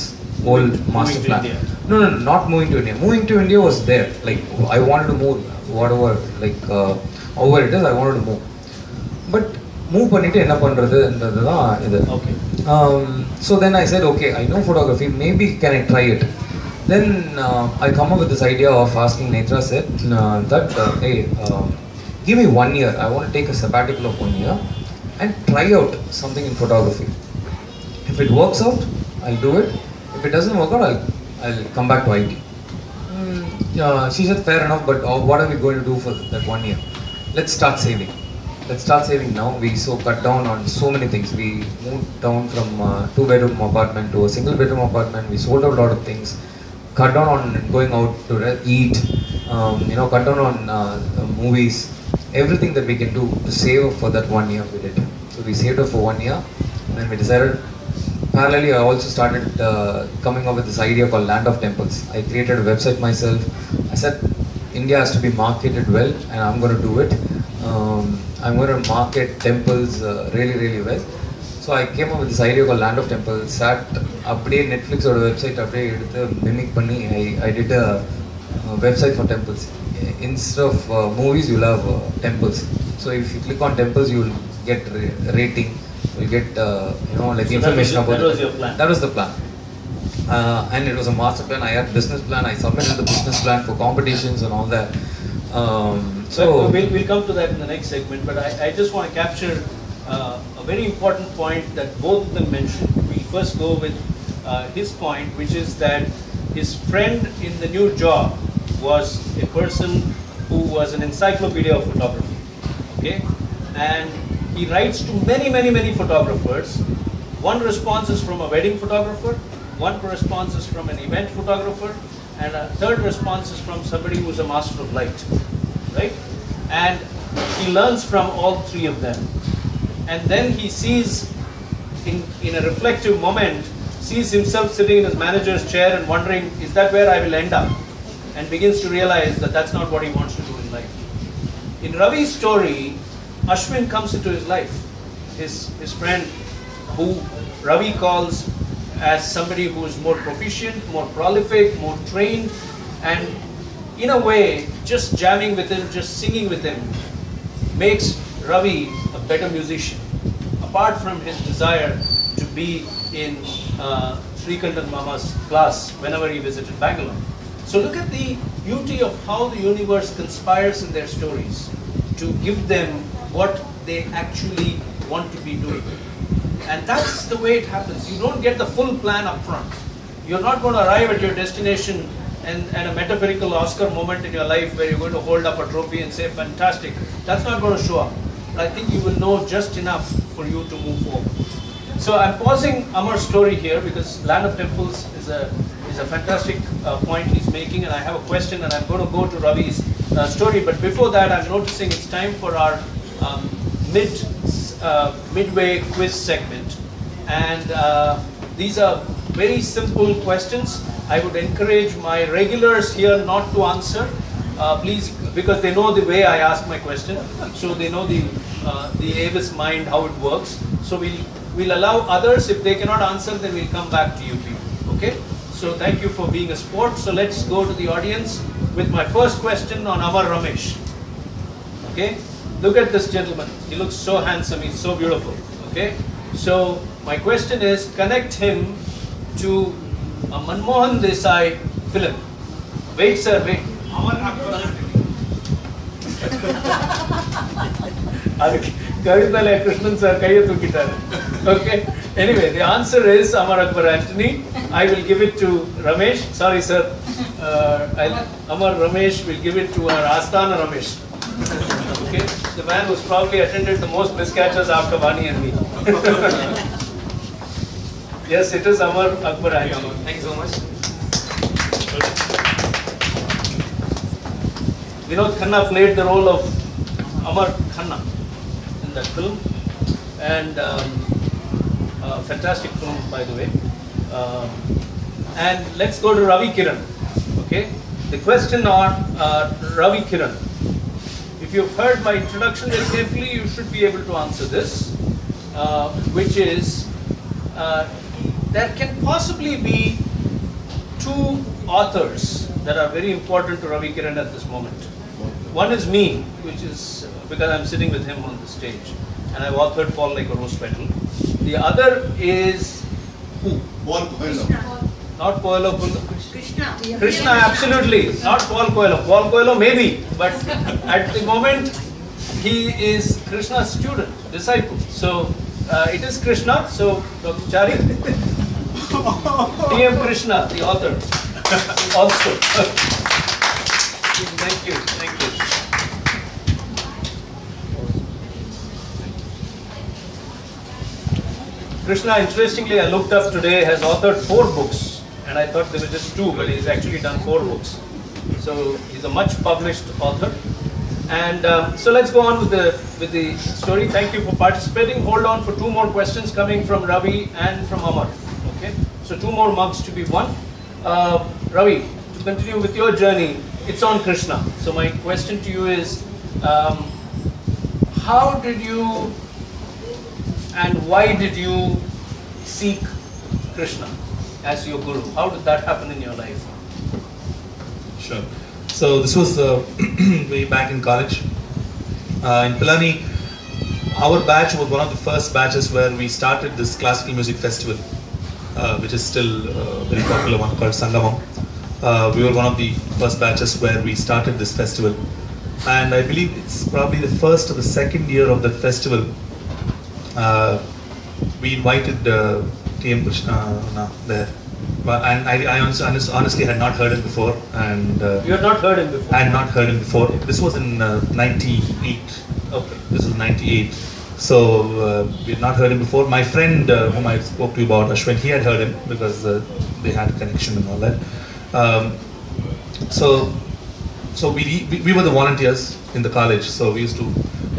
whole master plan. No, not moving to India. Moving to India was there. Like, I wanted to move, whatever, like, however it is, I wanted to move. But move பண்ணிட்டு என்ன பண்றதுன்றது தான் இது. Okay. So then I said, okay, I know photography, maybe can I try it? Then I come up with this idea of asking Netra said that, hey, give me 1 year. I want to take a sabbatical of 1 year and try out something in photography. If it works out, I'll do it. If it doesn't work out, I'll come back to IT. She said, fair enough, but what are we going to do for that 1 year? Let's start saving. Let's start saving now. We cut down on so many things. We moved down from a 2-bedroom apartment to a single-bedroom apartment. We sold out a lot of things. Cut down on going out to eat. Cut down on movies. Everything that we can do to save for that 1 year, we did. So we saved up for 1 year, and then we decided. Parallelly, I also started coming up with this idea called Land of Temples. I created a website myself. I said, India has to be marketed well, and I'm going to do it. I'm going to market temples really, really well. So I came up with this idea called Land of Temples. Sat அப்படியே Netflix ஓட website அப்படியே எடுத்து mimic பண்ணி I did a website for temples. Instead of movies, you'll have temples. So if you click on temples, you'll get rating. You'll get like information about. That was your plan. That was the plan. And it was a master plan. I had business plan. I submitted the business plan for competitions and all that. So we'll come to that in the next segment. But I just want to capture a very important point that both of them mentioned. We'll first go with his point, which is that his friend in the new job was a person who was an encyclopedia of photography. Okay, and he writes to many photographers. One response is from a wedding photographer, one response is from an event photographer, and a third response is from somebody who is a master of light, right? And he learns from all three of them, and then he sees in a reflective moment, sees himself sitting in his manager's chair and wondering, is that where I will end up? And begins to realize that that's not what he wants to do in life. In Ravi's story, Ashwin comes into his life, his friend who Ravi calls as somebody who is more proficient, more prolific, more trained, and in a way, just jamming with him, just singing with him, makes Ravi a better musician, apart from his desire to be in Srikandan Mama's class whenever he visited Bangalore. So look at the beauty of how the universe conspires in their stories to give them what they actually want to be doing. And that's the way it happens. You don't get the full plan up front. You're not going to arrive at your destination and a metaphorical Oscar moment in your life where you're going to hold up a trophy and say, fantastic. That's not going to show up. But I think you will know just enough for you to move forward. So I'm pausing Amar's story here because Land of Temples is a fantastic point he's making, and I have a question, and I'm going to go to Ravi's story. But before that, I'm noticing it's time for our midway quiz segment, and these are very simple questions. I would encourage my regulars here not to answer, please, because they know the way I ask my question, so they know the AVIS mind, how it works. So we'll allow others. If they cannot answer, then we'll come back to you people. Okay? So thank you for being a sport. So let's go to the audience with my first question on Amar Ramesh. Okay? Look at this gentleman. He looks so handsome. He's so beautiful. Okay? So my question is, connect him to a Manmohan Desai film. Wait, sir, wait. Amar Kavitale Krishnan sir kaiya thukitaru. Okay. Anyway, the answer is Amar Akbar Antony. I will give it to Ramesh. Sorry, sir. Amar Ramesh will give it to our Astana Ramesh. Okay. The man who's probably attended the most Bliss Catchers after Vani and me. Yes, it is Amar Akbar Antony. Thank you so much. Vinod Khanna played the role of Amar Khanna in that film, and fantastic film, by the way. And let's go to Ravi Kiran. Okay, the question on Ravi Kiran. If you've heard my introduction very carefully, you should be able to answer this, which is there can possibly be two authors that are very important to Ravi Kiran at this moment. One is me, which is because I'm sitting with him on the stage, and I've authored Fall Like a Rose Petal. The other is who? Paul Coelho. Not Coelho. Krishna, absolutely. Not Paul Coelho. Paul Coelho maybe, but at the moment he is Krishna's student, disciple. So it is Krishna. So Dr. Chari, TM Krishna, the author, also. Thank you. Thank you. Krishna, interestingly, I looked up today, has authored 4 books, and I thought there were just 2, but he's actually done 4 books. So he's a much published author. And so let's go on with the story. Thank you for participating. Hold on for 2 more questions coming from Ravi and from Amar. Okay, so 2 more mugs to be won. Ravi, to continue with your journey, it's on Krishna. So my question to you is, how did you and why did you seek Krishna as your guru? How did that happen in your life? Sure. So this was way back in college. In Pilani, our batch was one of the first batches where we started this classical music festival, which is still very popular one called Sangamam. We were one of the first batches where we started this festival. And I believe it's probably the first or the second year of that festival. We invited T.M. Krishna there. And I honestly had not heard him before. And You had not heard him before? I had not heard him before. This was in 98. Okay. This was 98. So we had not heard him before. My friend whom I spoke to you about, Ashwin, he had heard him because they had a connection and all that. So we were the volunteers in the college. So we used to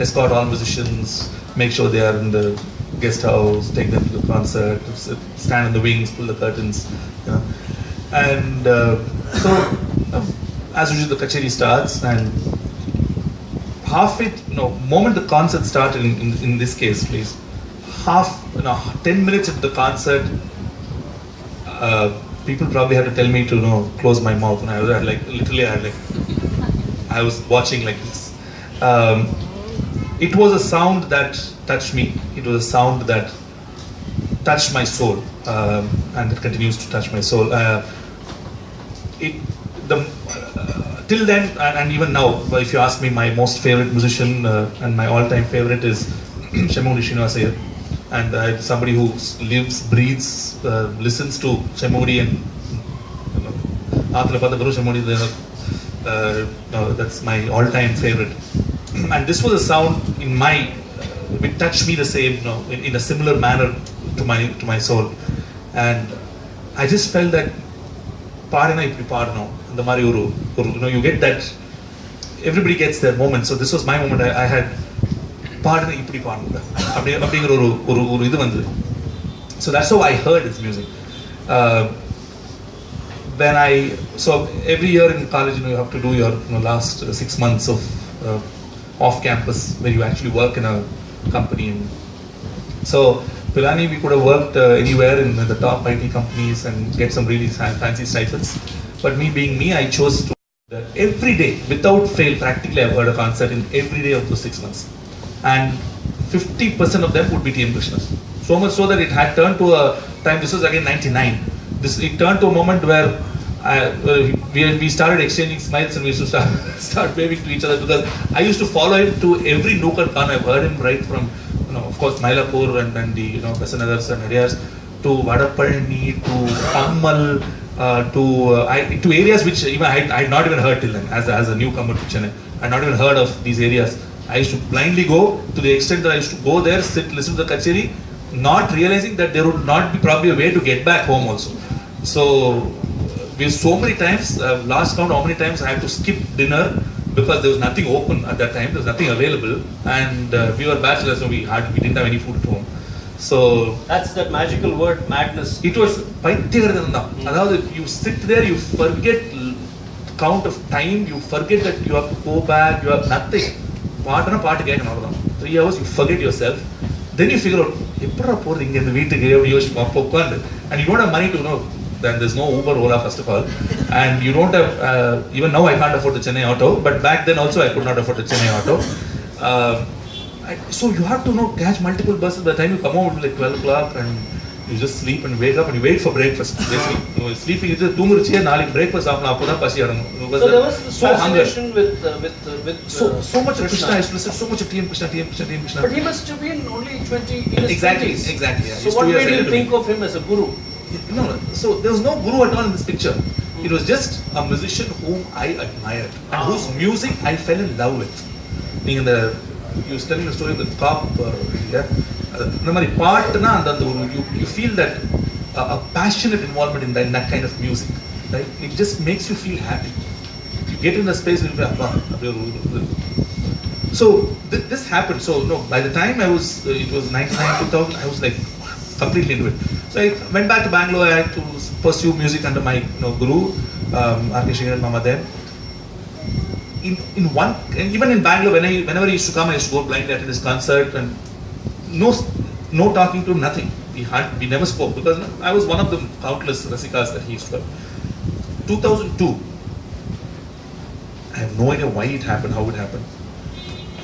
escort all musicians, make sure they are in the guest house, take them to the concert, stand in the wings, pull the curtains, you know. And as usual, the kacheri starts, and moment the concert started, in this case, please, 10 minutes into the concert, people probably had to tell me to close my mouth, and I was literally I was watching like this. It was a sound that touched me. It was a sound that touched my soul, and it continues to touch my soul. Till then, and even now, if you ask me, my most favorite musician and my all-time favorite is Shemogdi Srinivasaiah. And somebody who lives, breathes, listens to Shemogdi and that's my all-time favorite. And this was a sound it touched me the same, in a similar manner to my soul. And I just felt that you get that, everybody gets their moment. So this was my moment. I had so that's how I heard his music. So every year in college, you have to do your last 6 months of off campus, where you actually work in a company. And so Pilani, we could have worked anywhere in the top IT companies and get some really fancy stipends. But me being me, I chose to every day, without fail, practically I've heard a concert in every day of those 6 months. And 50% of them would be T.M. Krishna's. So much so that it had turned to a time, this was again 99. It turned to a moment where we started exchanging smiles, and we used to start waving to each other, because I used to follow him to every nook and corner. I've heard him right from, of course, Mylapore and the Besanathars and Adiyars, to Vadapalani, to Ammal, to areas which even I had not even heard till then, as a newcomer to Chennai. I had not even heard of these areas. I used to blindly go, to the extent that I used to go there, sit, listen to the kacheri, not realizing that there would not be probably a way to get back home also. So so many times, last count how many times I had to skip dinner because there was nothing open at that time, there was nothing available, and we were bachelors, so we didn't have any food at home. So that's that magical word, madness. It was you sit there, you forget count of time, you forget that you have to go back, you have nothing. 3 hours, you forget yourself. Then you figure out, and you don't have money to then there's no Uber, Ola, first of all. And you don't have, even now I can't afford the Chennai auto, but back then also I could not afford the Chennai auto. So you have to catch multiple buses. By the time you come home, it's like 12 o'clock, and you just sleep and wake up and you wait for breakfast. Basically, sleeping is just breakfast. So there was this fascination with so much of Krishna. I used to listen so much of T.M. Krishna. But he must have been only 20 in his Exactly. 20s. Yeah. So what made you think of him as a guru? No. So there was no guru at all in this picture. It was just a musician whom I admired and whose music I fell in love with. You was telling the story of the cop. You feel that a passionate involvement in that kind of music. Right? It just makes you feel happy. You get in a space and you'll be So this happened. So by the time it was 99, 2000, I was like completely into it. So I went back to Bangalore. I had to pursue music under my guru, R.K. Srinivasaiah Mama then. Even in Bangalore, whenever he used to come, I used to go blindly attend his concert, and No talking to him, nothing. We never spoke because I was one of the countless Rasikas that he used to have. 2002, I have no idea why it happened, how it happened.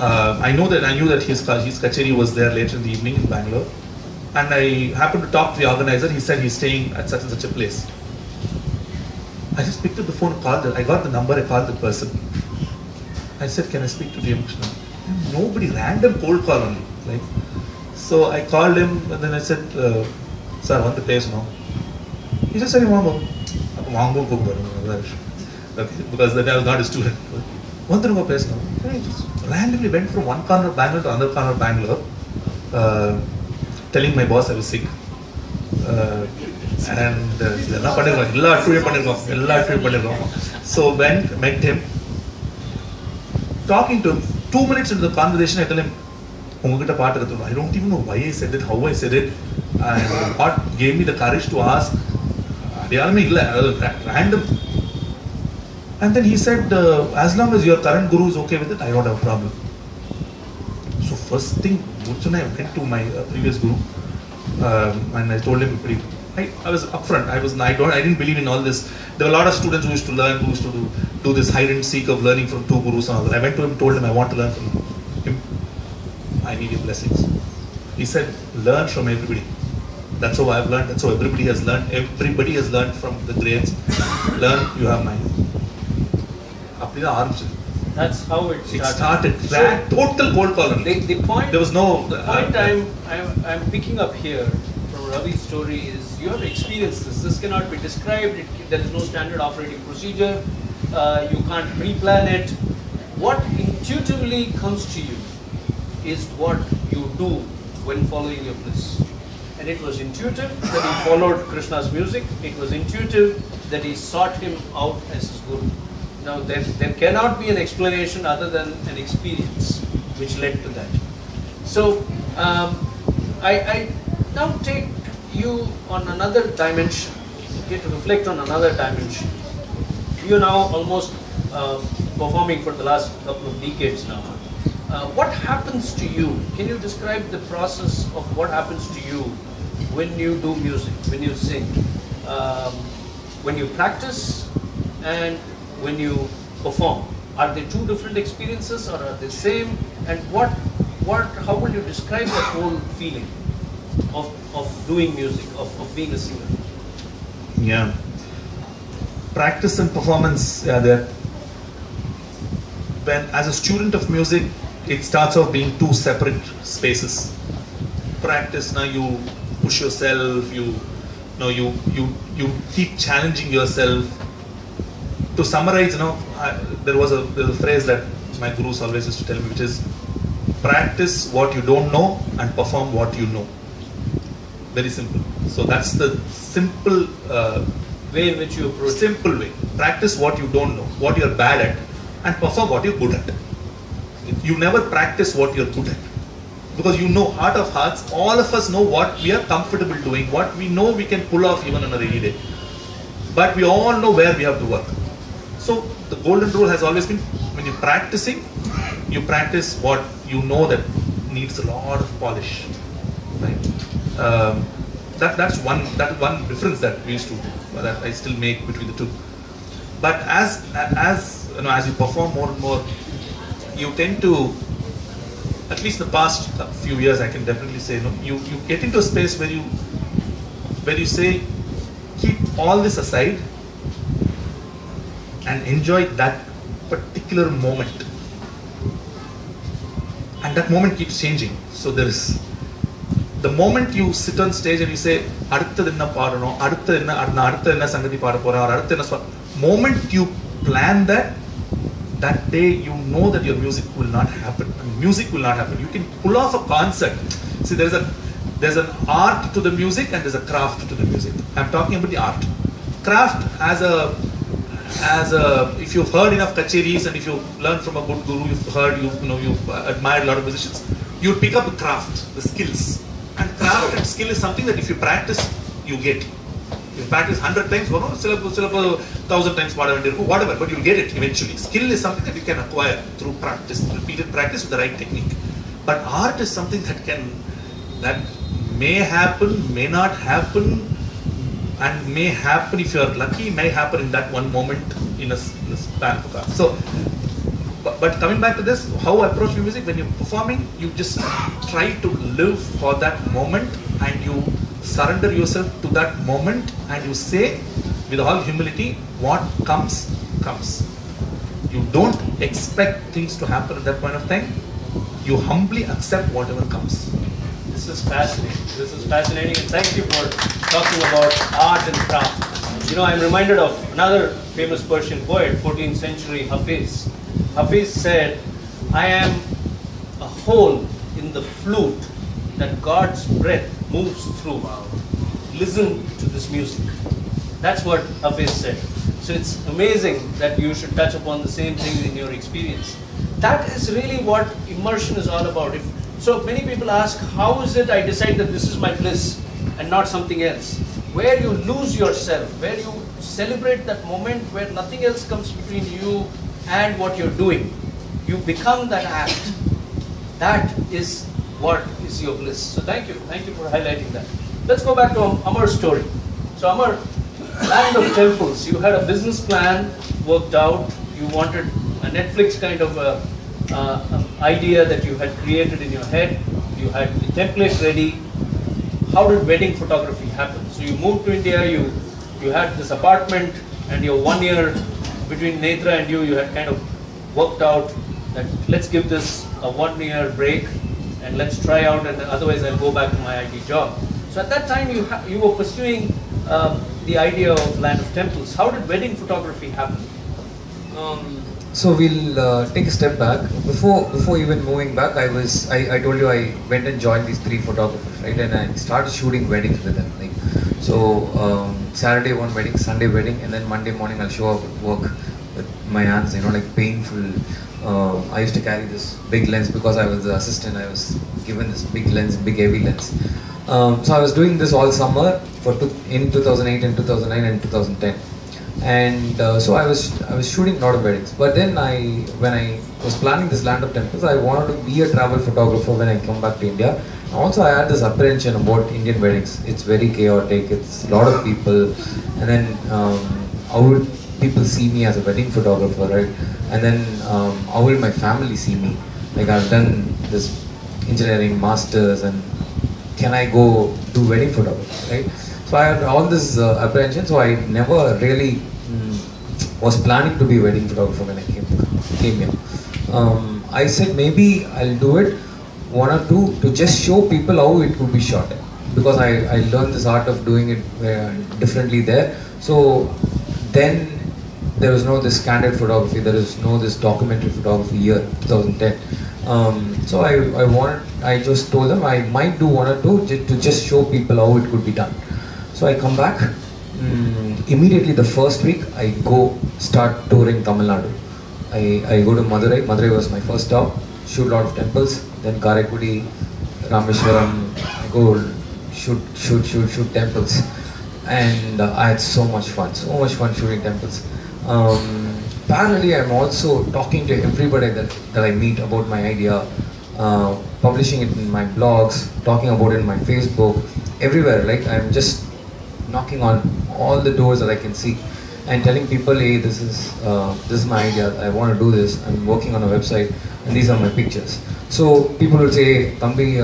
I knew that his kacheri was there later in the evening in Bangalore, and I happened to talk to the organizer. He said he's staying at such and such a place. I just picked up the phone, called her. I got the number, I called the person. I said, can I speak to DM Krishna? Nobody, random cold call only. Like, so I called him and then I said, sir, I want the place now. He just said, okay, because then I was not a student. Want to go place now? I just randomly went from one corner of Bangalore to another corner of Bangalore, telling my boss I was sick. So went, met him, talking to him. 2 minutes into the conversation, I tell him, I don't even know why I said it, how I said it, and what gave me the courage to ask. Random. And then he said, as long as your current guru is okay with it, I don't have a problem. So first thing, I went to my previous guru, and I told him, I was upfront. I didn't believe in all this. There were a lot of students who used to learn, who used to do this hide and seek of learning from two gurus and all that. I went to him, told him I want to learn from him. I need your blessings. He said, learn from everybody. That's how I've learned. That's how everybody has learned. Everybody has learned from the greats. Learn, you have mine. That's how it started. It started. So, total cold call. The point. There was no. The point I'm picking up here from Ravi's story is you have experienced this. This cannot be described. There is no standard operating procedure. You can't pre-plan it. What intuitively comes to you is what you do when following your bliss. And it was intuitive that he followed Krishna's music. It was intuitive that he sought him out as his guru. Now, there cannot be an explanation other than an experience which led to that. So, I now take you on another dimension, okay, to reflect on another dimension. You are now almost performing for the last couple of decades now. What happens to you? Can you describe the process of what happens to you when you do music, when you sing, when you practice and when you perform? Are they two different experiences or are they same? And how will you describe that whole feeling of doing music, of being a singer? Yeah. Practice and performance, when as a student of music, it starts off being two separate spaces. Practice, now you push yourself, you keep challenging yourself. To summarize, there was a phrase that my gurus always used to tell me, which is practice what you don't know and perform what you know. Very simple. So that's the simple way in which you approach. Simple way. Practice what you don't know, what you're bad at, and perform what you're good at. You never practice what you're good at. Because you know, heart of hearts, all of us know what we are comfortable doing, what we know we can pull off even on a rainy day. But we all know where we have to work. So the golden rule has always been, when you're practicing, you practice what you know that needs a lot of polish. Right? That's one difference that we used to, that I still make between the two. But as you perform more and more, you tend to, at least the past few years, I can definitely say, you get into a space where you say, keep all this aside and enjoy that particular moment. And that moment keeps changing. So there is, the moment you sit on stage and you say, moment you plan that day you know that your music will not happen. I mean, music will not happen. You can pull off a concert. See, there's an art to the music and there's a craft to the music. I'm talking about the art. Craft if you've heard enough kacheris and if you learn from a good guru, you've admired a lot of musicians, you'll pick up the craft, the skills. And craft and skill is something that if you practice, you get. You practice 100 times, 1,000 times, whatever, but you'll get it eventually. Skill is something that you can acquire through practice, repeated practice with the right technique. But art is something that may happen, may not happen, and may happen if you are lucky, may happen in that one moment in a span of time. So, but coming back to this, how I approach music, when you're performing, you just try to live for that moment and you surrender yourself to that moment and you say with all humility, what comes, comes. You don't expect things to happen at that point of time. You humbly accept whatever comes. This is fascinating. This is fascinating, and thank you for talking about art and craft. You know, I'm reminded of another famous Persian poet, 14th century Hafiz. Hafiz said, I am a hole in the flute that God's breath moves through. Listen to this music. That's what Hafiz said. So it's amazing that you should touch upon the same things in your experience. That is really what immersion is all about. So many people ask, how is it I decide that this is my bliss and not something else? Where you lose yourself, where you celebrate that moment where nothing else comes between you and what you're doing. You become that act. That is what is your bliss. So thank you for highlighting that. Let's go back to Amar's story. So Amar, land of temples, you had a business plan worked out, you wanted a Netflix kind of idea that you had created in your head, you had the template ready. How did wedding photography happen? So you moved to India, you had this apartment, and your 1 year between Netra and you had kind of worked out that let's give this a 1 year break and let's try out, and otherwise I'll go back to my IT job. So at that time you were pursuing the idea of land of temples. How did wedding photography happen? So we'll take a step back. Before even moving back, I told you I went and joined these 3 photographers, right? And I started shooting weddings with them. Like, so Saturday one wedding, Sunday wedding, and then Monday morning I'll show up at work with my hands, like painful. I used to carry this big lens because I was the assistant. I was given this big lens, big heavy lens. So I was doing this all summer in 2008 and 2009 and 2010. And so I was shooting a lot of weddings. But then when I was planning this land of temples, I wanted to be a travel photographer when I come back to India. Also, I had this apprehension about Indian weddings. It's very chaotic. It's a lot of people, and then how will people see me as a wedding photographer, right? And then how will my family see me? Like, I've done this engineering masters, and can I go do wedding photography, right? So I had all this apprehension. So I never really was planning to be a wedding photographer when I came here. I said maybe I'll do it 1 or 2 to just show people how it could be shot, because I learned this art of doing it differently there. So then there was no this candid photography, there is no this documentary photography year 2010. So I just told them I might do 1 or 2 to just show people how it could be done. So I come back, immediately the first week I go start touring Tamil Nadu. I go to Madurai. Madurai was my first stop, shoot a lot of temples, then Karaikudi, Rameshwaram, I go shoot temples. And I had so much fun shooting temples. Parallelly, I'm also talking to everybody that I meet about my idea, publishing it in my blogs, talking about it in my Facebook, everywhere. Like, I'm just knocking on all the doors that I can see and telling people, hey, this is my idea, I want to do this, I'm working on a website, and these are my pictures. So people will say, Thambi,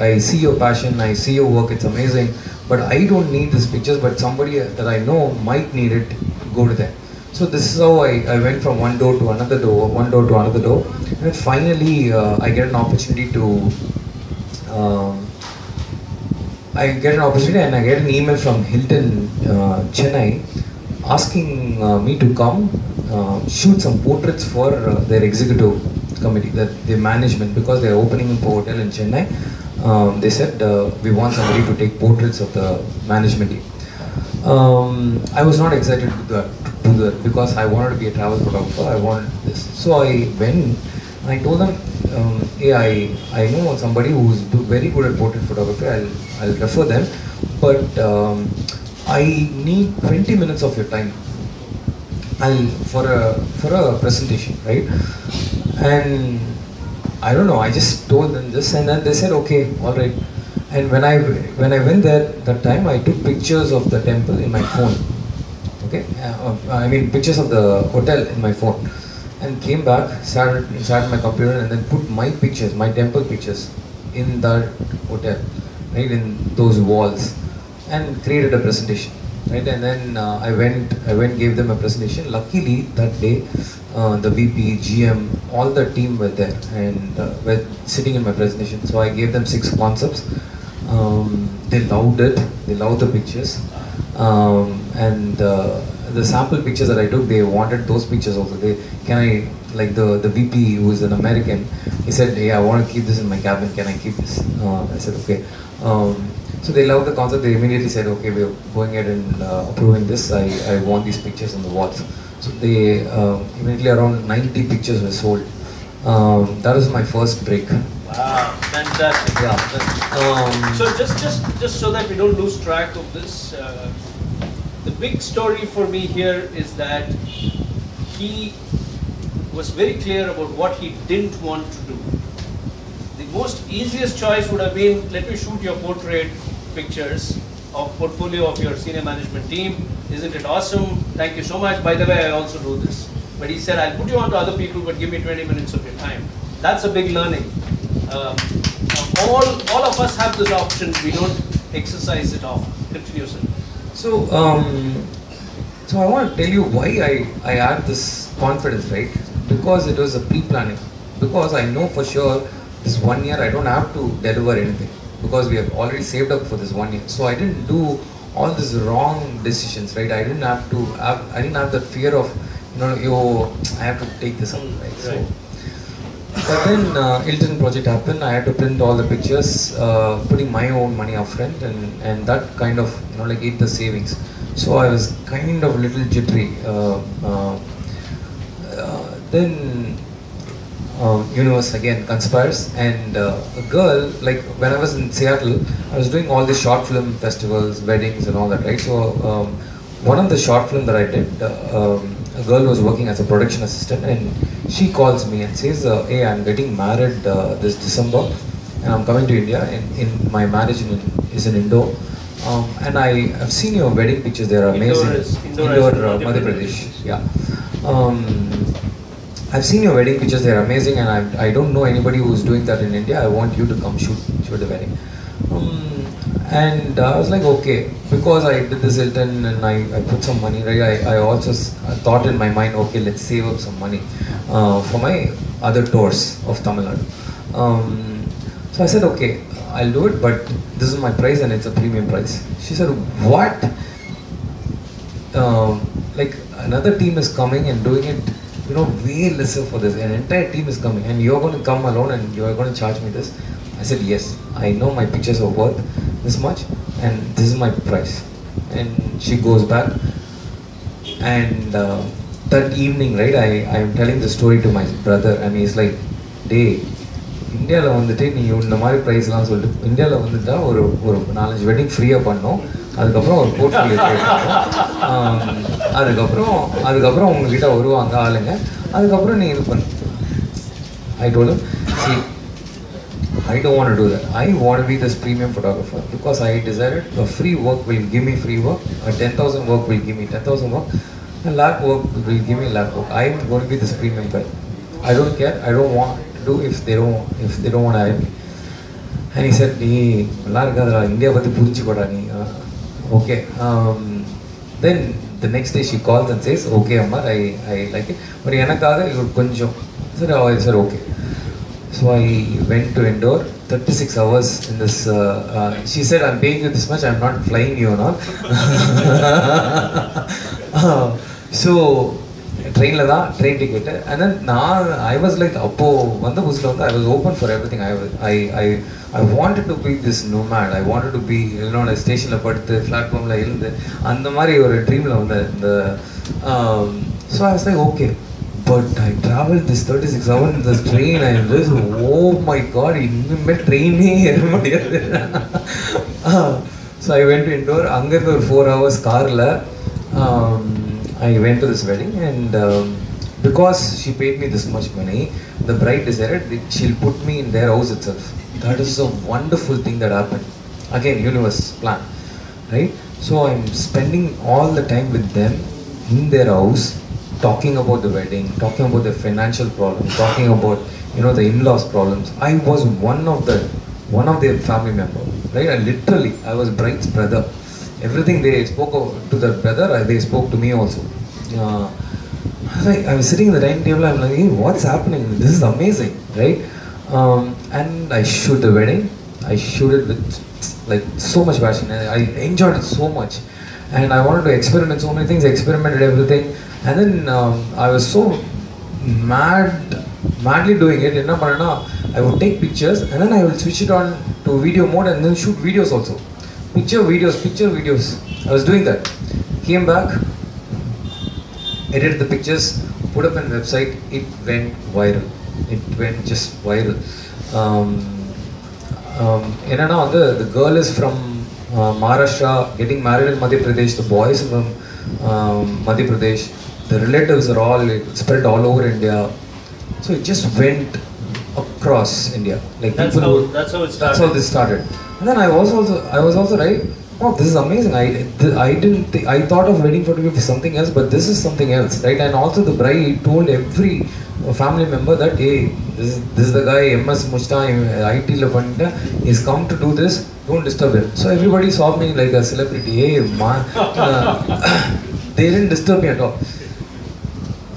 I see your passion, I see your work, it's amazing, but I don't need these pictures, but somebody that I know might need it, go to them. So this is how I went from one door to another door, and then finally I get an opportunity and I get an email from Hilton Chennai asking me to come shoot some portraits for their executive committee, the management, because they are opening a hotel in Chennai. They said we want somebody to take portraits of the management team. I was not excited to do that because I wanted to be a travel photographer. I wanted this, so I went. I told them, hey, I know somebody who's very good at portrait photography. I'll refer them, but I need 20 minutes of your time. For a presentation, right? And I don't know. I just told them this, and then they said, okay, all right. And when I went there that time, I took pictures of the temple in my phone. Okay, I mean pictures of the hotel in my phone, and came back, started my computer, and then put my pictures, my temple pictures, in that hotel, right, in those walls, and created a presentation, right. And then I went, gave them a presentation. Luckily that day, the VP, GM, all the team were there and were sitting in my presentation. So I gave them 6 concepts. They loved it. They loved the pictures, and the sample pictures that I took, they wanted those pictures also. Like the VP, who is an American, he said, "Hey, I want to keep this in my cabin. Can I keep this?" I said, "Okay." So they loved the concept. They immediately said, "Okay, we're going ahead and approving this. I want these pictures on the walls." So they immediately around 90 pictures were sold. That was my first break. Wow, fantastic. Yeah. So just so that we don't lose track of this, the big story for me here is that he was very clear about what he didn't want to do. The most easiest choice would have been, let me shoot your portrait pictures of portfolio of your senior management team. Isn't it awesome? Thank you so much. By the way, I also do this. But he said, I'll put you on to other people, but give me 20 minutes of your time. That's a big learning. All of us have this option. We don't exercise it often. Continue, sir. So, so I want to tell you why I had this confidence, right? Because it was a pre-planning. Because I know for sure this 1 year I don't have to deliver anything. Because we have already saved up for this 1 year. So I didn't do all these wrong decisions, right? I didn't have that fear of, I have to take this up, right? So, but then Hilton project happened. I had to print all the pictures, putting my own money up front, and that kind of ate the savings. So I was kind of a little jittery. Then universe again conspires, and a girl, like when I was in Seattle, I was doing all these short film festivals, weddings, and all that, right? So one of the short film that I did, a girl was working as a production assistant, and she calls me and says, "Hey, I'm getting married this December, and I'm coming to India. And my marriage is in Indore, and I've seen your wedding pictures. They are amazing. Indore, Madhya Pradesh. Yeah. I've seen your wedding pictures. They are amazing, and I don't know anybody who's doing that in India. I want you to come shoot the wedding." And I was like, okay, because I did this Hilton and I put some money, right? I also thought in my mind, okay, let's save up some money for my other tours of Tamil Nadu. So I said, okay, I'll do it, but this is my price and it's a premium price. She said, what? Like another team is coming and doing it, way lesser for this. An entire team is coming and you're going to come alone and you're going to charge me this. I said, yes, I know my pictures are worth this much and this is my price. And she goes back, and that evening, right, I am telling the story to my brother, and he's like, "Hey, India la vandute nee unda mari price la sollu India la vandutta ஒரு 4-5 wedding free பண்ணோம், அதுக்கப்புறம் ஒரு portfolio அதுக்கப்புறம் உங்ககிட்ட வருவாங்க ஆளுங்க, அதுக்கப்புறம் நீ இது பண்ணு." I told him, see, I don't want to do that. I want to be this premium photographer because I decided a free work will give me free work, a 10,000 work will give me 10,000 work, a lakh work will give me a lakh work. I'm going to be this premium guy. I don't care. I don't want to do if they don't want to hire me. And he said, "Nee, larga India patti purinchikoda nee." Okay. Then the next day she calls and says, "Okay, Amar, I like it, but enakaga idu konjam." I said, "Okay." So I went to Indore, 36 hours in this. She said, "I'm paying you this much. I'm not flying you and all." So train ticket, and then I was like, "Appo vanda busla I was open for everything. I wanted to be this nomad. I wanted to be, a station la paduthu platform la irundhu andha mari or dream la vanda. So I was like, okay. But I traveled this 36 hours in this train and this, oh my god, innume train ஏற முடியாது. So I went to Indore, அங்க இருந்து ஒரு 4 hours carல I went to this wedding, and because she paid me this much money, the bride decided that she'll put me in their house itself. That is a wonderful thing that happened. again, universe plan, right? So I'm spending all the time with them in their house, talking about the wedding, talking about the financial problems, talking about, you know, the in-laws problems. I was one of their family member, right? I was bride's brother. Everything they spoke to their brother, they spoke to me also. I was sitting at the dining table, I'm like, hey, what's happening? This is amazing, right? And I shoot the wedding. I shoot it with like so much passion. I enjoyed it so much. And I wanted to experiment so many things, experimented everything. And then I was so madly doing it. I would take pictures and then I will switch it on to video mode and then shoot videos also. Picture videos. I was doing that. Came back, edited the pictures, put up on the website. It went viral. It went just viral. The girl is from Maharashtra, getting married in Madhya Pradesh. The boy is from Madhya Pradesh. The relatives are all spread all over India. So it just went across India. Like that's how it started. That's how this started. And then I was also right. Oh, this is amazing. I thought of wedding photography for something else, but this is something else, right? And also the bride told every family member that, hey, this is the guy, MS Mushta, IT la pannita, he's come to do this, don't disturb him. So everybody saw me like a celebrity. Hey, man, they didn't disturb me at all.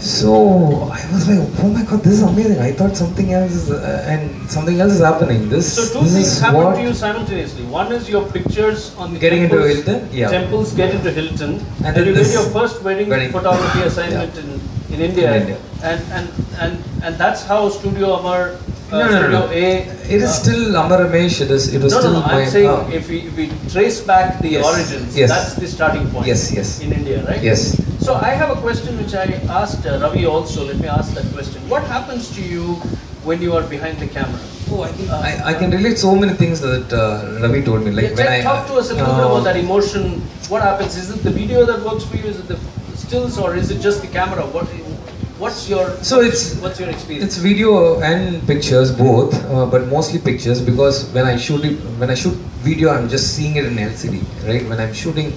So I was like, oh my god, this is amazing. I thought something else is, and something else is happening. So two things happened to you simultaneously. One is your pictures on the getting into Hilton, temples get into Hilton, and you get your first wedding photography assignment in India. And that's how Studio Amar, Studio A. It is still Amar Ramesh. It was still. I'm saying if we trace back the origins, that's the starting point. Yes. In India, right? Yes. So I have a question which I asked Ravi also. Let me ask that question. What happens to you when you are behind the camera? Oh, I can relate so many things that Ravi told me. Like when talk to us a little bit about that emotion. What happens? Is it the video that works for you? Is it the stills, or is it just the camera? What's your experience? It's video and pictures both, but mostly pictures, because when I shoot video, I'm just seeing it in LCD, right? When I'm shooting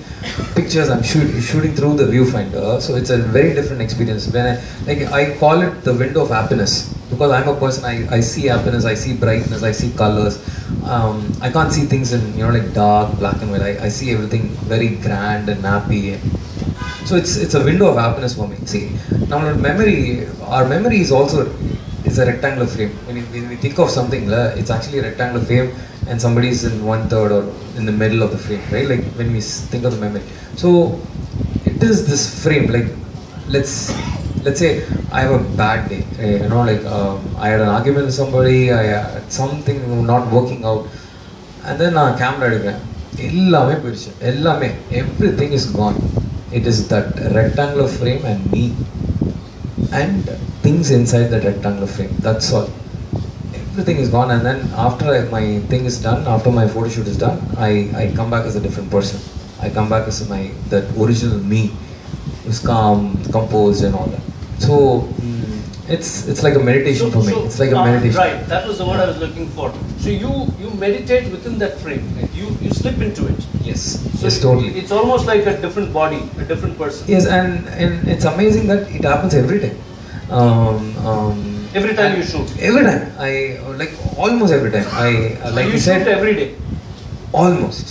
pictures, I'm shooting through the viewfinder, so it's a very different experience. When I call it the window of happiness, because I'm a person, I see happiness, I see brightness, I see colors. I can't see things in like dark, black and white. I see everything very grand and happy. So it's a window of happiness for me. See, now our memory is also a rectangular frame. When we think of something, it's actually a rectangular frame, and somebody is in 1/3 or in the middle of the frame, right? Like when we think of the memory. So it is this frame. Like let's say I have a bad day. I had an argument with somebody. I had something not working out, and then camera எடுக்கிறேன். எல்லாமே போயிடுச்சு. Everything is gone. It is that rectangular frame and me and things inside that rectangular frame. That's all. Everything is gone, and then after my thing is done, after my photo shoot is done, I come back as a different person. I come back as that original me, who's calm, composed, and all that. So it's like a meditation for me. It's like a meditation. Right, that was the word I was looking for. So you meditate within that frame. You slip into it. Yes. So yes, totally. It's almost like a different body, a different person. Yes, and it's amazing that it happens every time. Every time you shoot. Every time. Almost every time. Like you said, shoot every day. Almost.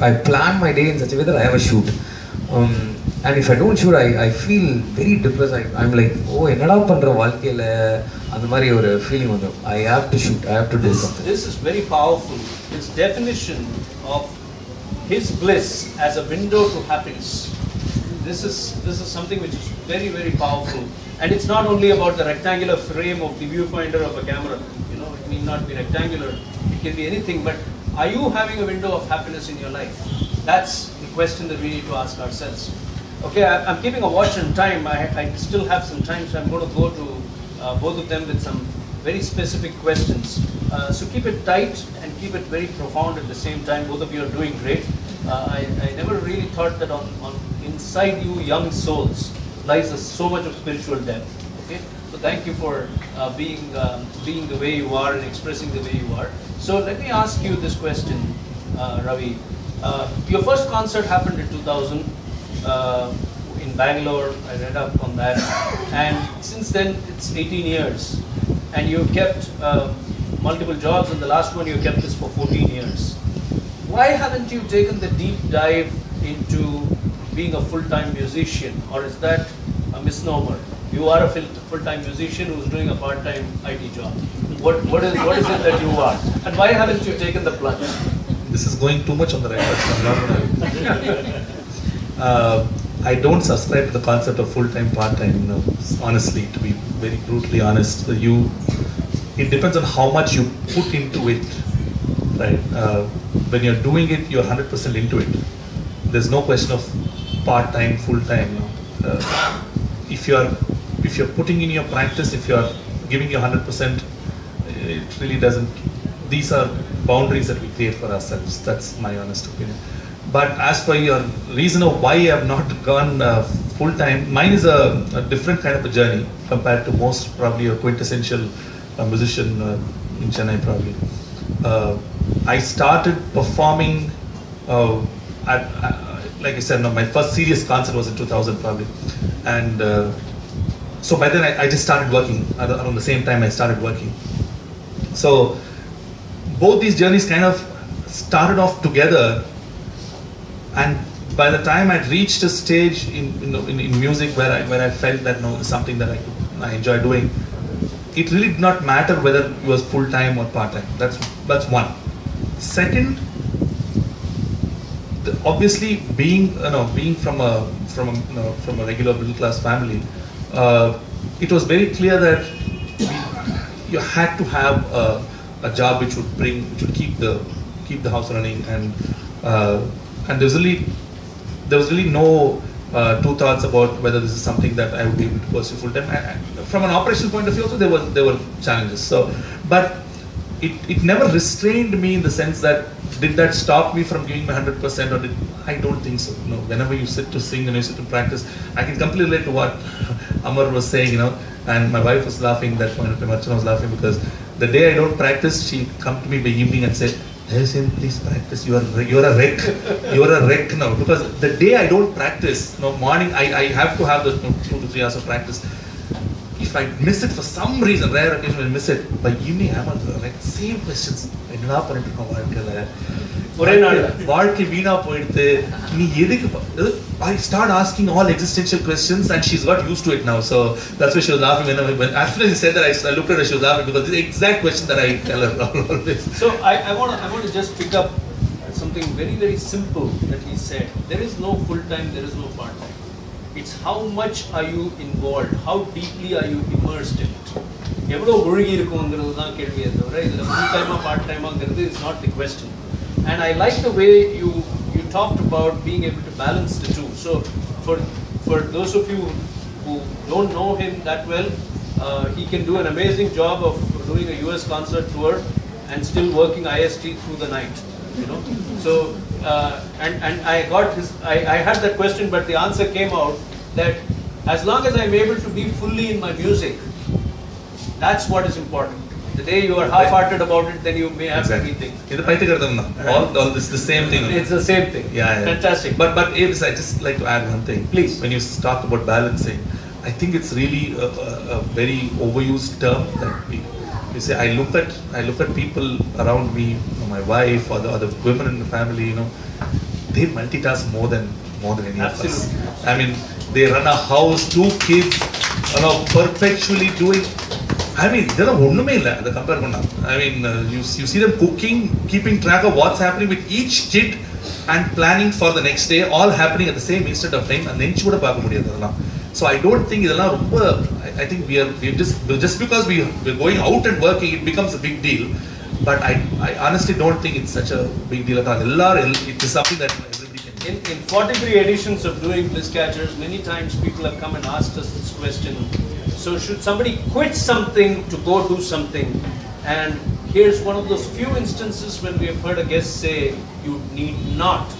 I plan my day in such a way that I have a shoot. And if I don't shoot, I feel very depressed. I'm like, oh, என்னடா பண்ற வாழ்க்கையில அந்த மாதிரி ஒரு feeling வந்து. I have to shoot. I have to do something. This is very powerful. His definition of his bliss as a window to happiness. This is something which is very, very powerful. And it's not only about the rectangular frame of the viewfinder of a camera. It need not be rectangular. It can be anything. But are you having a window of happiness in your life? That's the question that we need to ask ourselves. Okay, I'm keeping a watch on time. I still have some time, so I'm going to go to both of them with some very specific questions. So keep it tight and keep it very profound at the same time. Both of you are doing great. I never really thought that on inside you young souls lies so much of spiritual depth. Okay, so thank you for being the way you are and expressing the way you are. So let me ask you this question, Ravi. Your first concert happened in 2000 in Bangalore. I read up on that, and since then it's 18 years, and you've kept multiple jobs, and the last one you kept this for 14 years. Why haven't you taken the deep dive into being a full-time musician, or is that a misnomer? You are a full-time musician who's doing a part-time IT job. What is it that you are, and why haven't you taken the plunge? This is going too much on the record, so I'm not gonna. I don't subscribe to the concept of full-time, part-time. No, honestly, to be very brutally honest, it depends on how much you put into it, right? When you're doing it, you're 100% into it. There's no question of part-time, full-time. If you're putting in your practice, if you're giving your 100%, it really doesn't. These are boundaries that we create for ourselves. That's my honest opinion. But as for your reason of why I have not gone full-time, mine is a different kind of a journey compared to most, probably a quintessential musician in Chennai probably. I started performing like I said, no, my first serious concert was in 2000 probably. And so by then I just started working, around the same time I started working. So both these journeys kind of started off together, and by the time I'd reached a stage in music where I felt that it's something that I enjoy doing, it really did not matter whether it was full-time or part-time. That's one. Second, obviously being from a regular middle-class family, it was very clear that you had to have a job which would keep the house running, and there was really no two thoughts about whether this is something that I would be able to pursue full time. From an operational point of view, also there were challenges. So, but it never restrained me in the sense that did that stop me from giving my 100%, or I don't think so. Whenever you sit to sing and you sit to practice, I can completely relate to what Amar was saying, and my wife was laughing at that point. Archana was laughing because the day I don't practice, she'd come to me by evening and say, please practice. You're a wreck. You're a wreck now. Because the day I don't practice, morning I have to have the 2 to 3 hours of practice. If I miss it for some reason, rare occasion I miss it, by evening I'm on the wreck. Same questions. I start asking all existential questions, and she's got used to it now. So that's why she was laughing when as soon as he said that, I looked at her, she was laughing because it's the exact question that I tell her always. So I want to just pick up something very, very simple that he said. There is no full-time, there is no part-time. It's how much are you involved, how deeply are you immersed in it. Full-time or part-time is not the question. And I like the way you talked about being able to balance the two. So for those of you who don't know him that well, he can do an amazing job of doing a US concert tour and still working IST through the night. So and I had that question, but the answer came out that as long as I'm able to be fully in my music, that's what is important. The day you are half-hearted about it, then you may have to rethink. All this the same thing. It's the same thing. Yeah. Fantastic. But Avis, I just like to add one thing. Please. When you talk about balancing, I think it's really a very overused term that you say. I look at people around me, my wife or the other women in the family. They multitask more than any of us. I mean, they run a house, 2 kids, perpetually doing. I mean, you see them cooking, keeping track of what's happening with each kid and planning for the next day, all happening at the same instant of time. And so I don't think I think we just because we're going out and working, it becomes a big deal. But I honestly don't think it's such a big deal at all. It is something that everybody can do. In 43 editions of doing Bliss Catchers, many times people have come and asked us this question. So should somebody quit something to go do something? And here's one of those few instances when we have heard a guest say, you need not.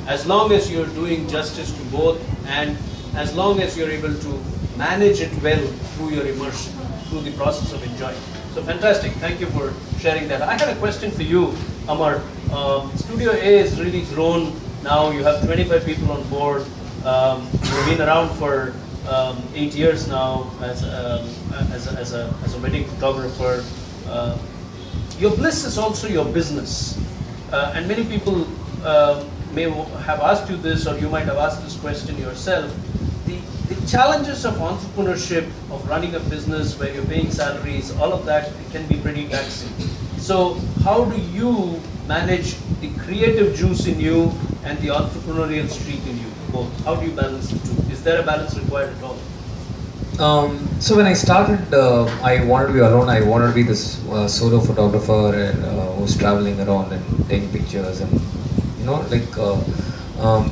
As long as you're doing justice to both, and as long as you're able to manage it well through your immersion. through the process of enjoying. So fantastic. Thank you for sharing that. I had a question for you, Amar. Studio A has really grown now. You have 25 people on board. You've been around for 8 years now as a wedding photographer. Your Bliss is also your business. And many people may have asked you this, or you might have asked this question yourself. The challenges of entrepreneurship, of running a business where you're paying salaries, all of that can be pretty taxing. So how do you manage the creative juice in you and the entrepreneurial streak in you, both? How do you balance the two? Is there a balance required at all? So when I started, I wanted to be alone. I wanted to be this solo photographer and who was traveling around and taking pictures and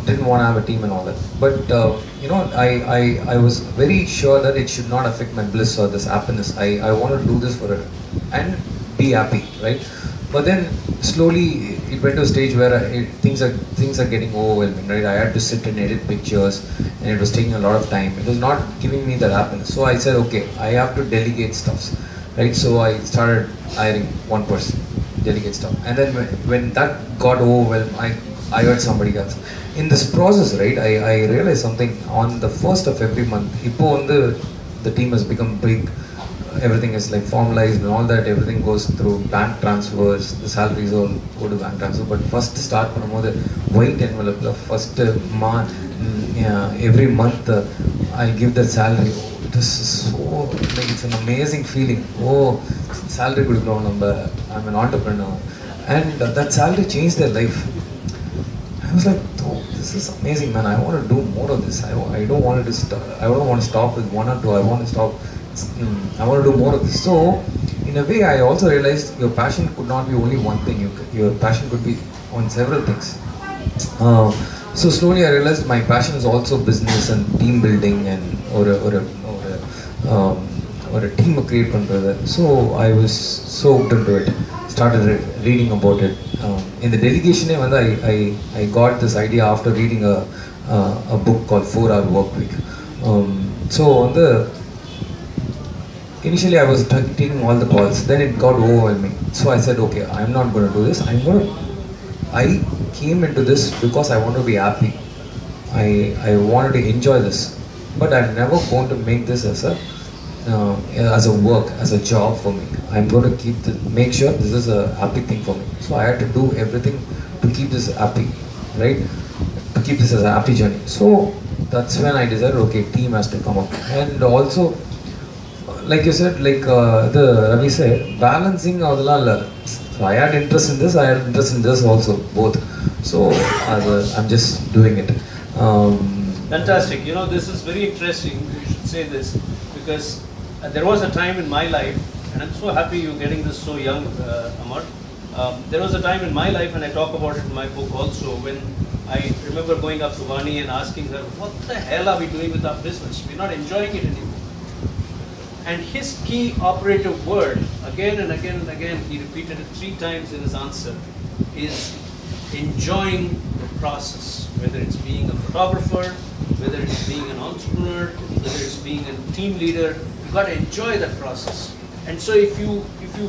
didn't want to have a team and all that. But I was very sure that it should not affect my bliss or this happiness. I wanted to do this for it and be happy, right? But then slowly it went to a stage where things are getting overwhelming, right? I had to sit and edit pictures, and it was taking a lot of time. It was not giving me that happiness. So I said, okay, I have to delegate stuffs, right? So I started hiring one person, delegate stuff, and then when that got overwhelmed, I hired somebody else. In this process, right, I realized something. On the first of every month, the team has become big. Everything is like formalized and all that. Everything goes through bank transfers. The salaries all go to bank transfer. But first start the white envelope. First every month I give the salary. Oh, it is so it's an amazing feeling. Oh, salary could grow. I'm an entrepreneur, and that salary changed their life. I was like, oh, this is amazing, man. I want to do more of this. I don't want to stop. I don't want to stop with one or two. I want to do more of this. So, in a way, I also realized your passion could not be only one thing. Your passion could be on several things. So slowly, I realized my passion is also business and team building or a team of create pandrathu. So I was so hooked into it. Started reading about it. In the delegation, I got this idea after reading a book called 4-Hour Work Week. Initially I was taking all the calls, then it got overwhelming. So I said, okay, I'm not going to do this. I came into this because I want to be happy. I wanted to enjoy this. But I'm never going to make this as a work, as a job for me. I'm going to make sure this is a happy thing for me. So I had to do everything to keep this happy, right? To keep this as a happy journey. So that's when I decided, okay, team has to come up. And also, like you said, the Ravi said, balancing so I had interest in this, I had interest in this also, both. So I'm just doing it. Fantastic. This is very interesting. You should say this because there was a time in my life, and I'm so happy you're getting this so young, Amar. There was a time in my life, and I talk about it in my book also, when I remember going up to Vani and asking her, what the hell are we doing with our business? We're not enjoying it anymore. And his key operative word, again and again and again, he repeated it 3 times in his answer, is enjoying the process. Whether it's being a photographer, whether it's being an entrepreneur, whether it's being a team leader, you've got to enjoy that process. And so if you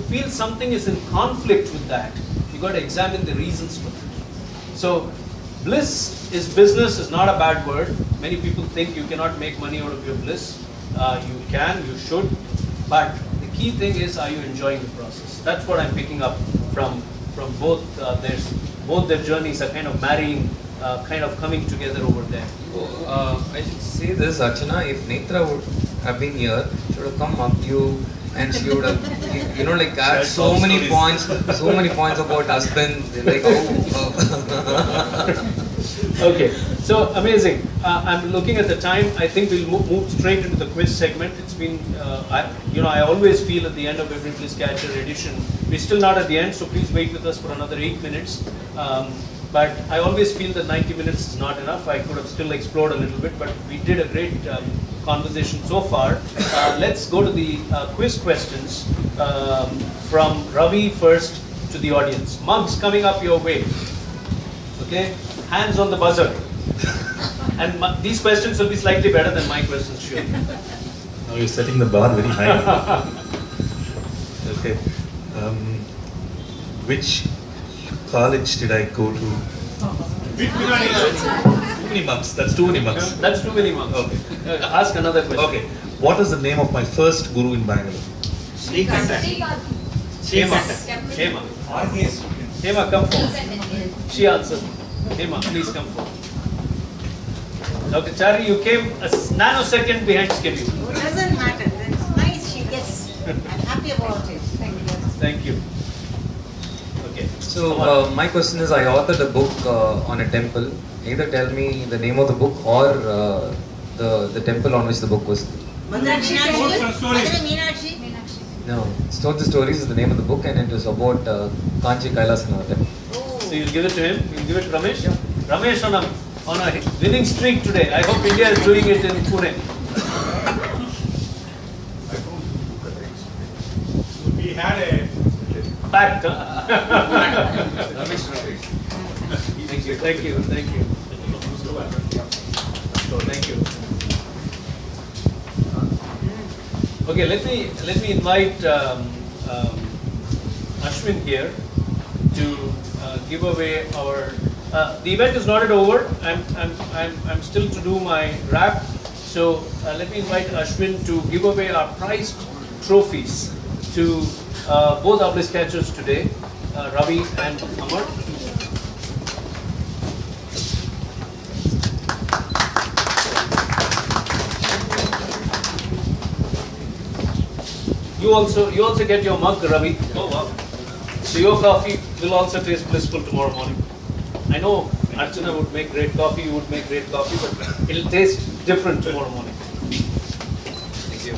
feel something is in conflict with that, you've got to examine the reasons for that. So bliss is business is not a bad word. Many people think you cannot make money out of your bliss. You can, you should, but the key thing is, are you enjoying the process? That's what I'm picking up from both their journeys are kind of marrying, kind of coming together over there. I should say this, Archana, if Netra would have been here, she would have come up to you and she would have, add so many points about husband, Okay, so amazing. I'm looking at the time. I think we'll move straight into the quiz segment. It's been, I always feel at the end of every Bliss Catcher edition, we're still not at the end, so please wait with us for another 8 minutes. But I always feel that 90 minutes is not enough. I could have still explored a little bit, but we did a great conversation so far. Let's go to the quiz questions from Ravi first to the audience. Mugs coming up your way. Okay, hands on the buzzer. And these questions will be slightly better than my questions, sure. Now you're setting the bar very high. Okay. Um, which college did I go to? Too many months. That's too many months. That's too many months. Okay. Ask another question. Okay. What is the name of my first guru in Bangalore? Shema. Shema. Shema, come forward. She answered. Shema, please come forward. Dr. Chari, you came a nanosecond behind schedule. It doesn't matter. It's nice. She gets. I'm happy about it. Thank you. Thank you. Okay. So my question is, I authored a book on a temple. Either tell me the name of the book or the temple on which the book was. Meenakshi. No, Stories the Stories is the name of the book, and it is about Kanchi Kailasanath temple. So you'll give it to him? You'll give it to Ramesh? Yeah. Ramesh on a winning streak today. I hope India is doing it in Pune. We had a Fact, huh? Thank you, thank you, thank you. So, thank you. Okay, let me invite Ashwin here to give away our. The event is not yet over. I'm still to do my wrap. So let me invite Ashwin to give away our prized trophies to both our Bliss catchers today, Ravi and Amar. You also get your mug, Ravi. Oh wow! So your coffee will also taste blissful tomorrow morning. I know Archana would make great coffee, you would make great coffee, but it'll taste different tomorrow morning. Thank you.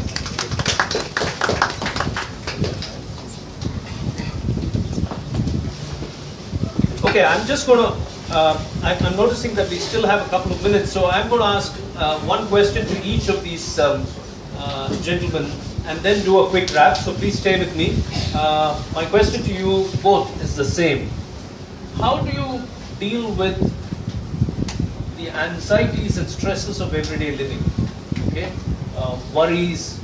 Okay, I'm just going to, I'm noticing that we still have a couple of minutes, so I'm going to ask one question to each of these gentlemen and then do a quick wrap, so please stay with me. My question to you both is the same. How do you deal with the anxieties and stresses of everyday living? Okay, worries,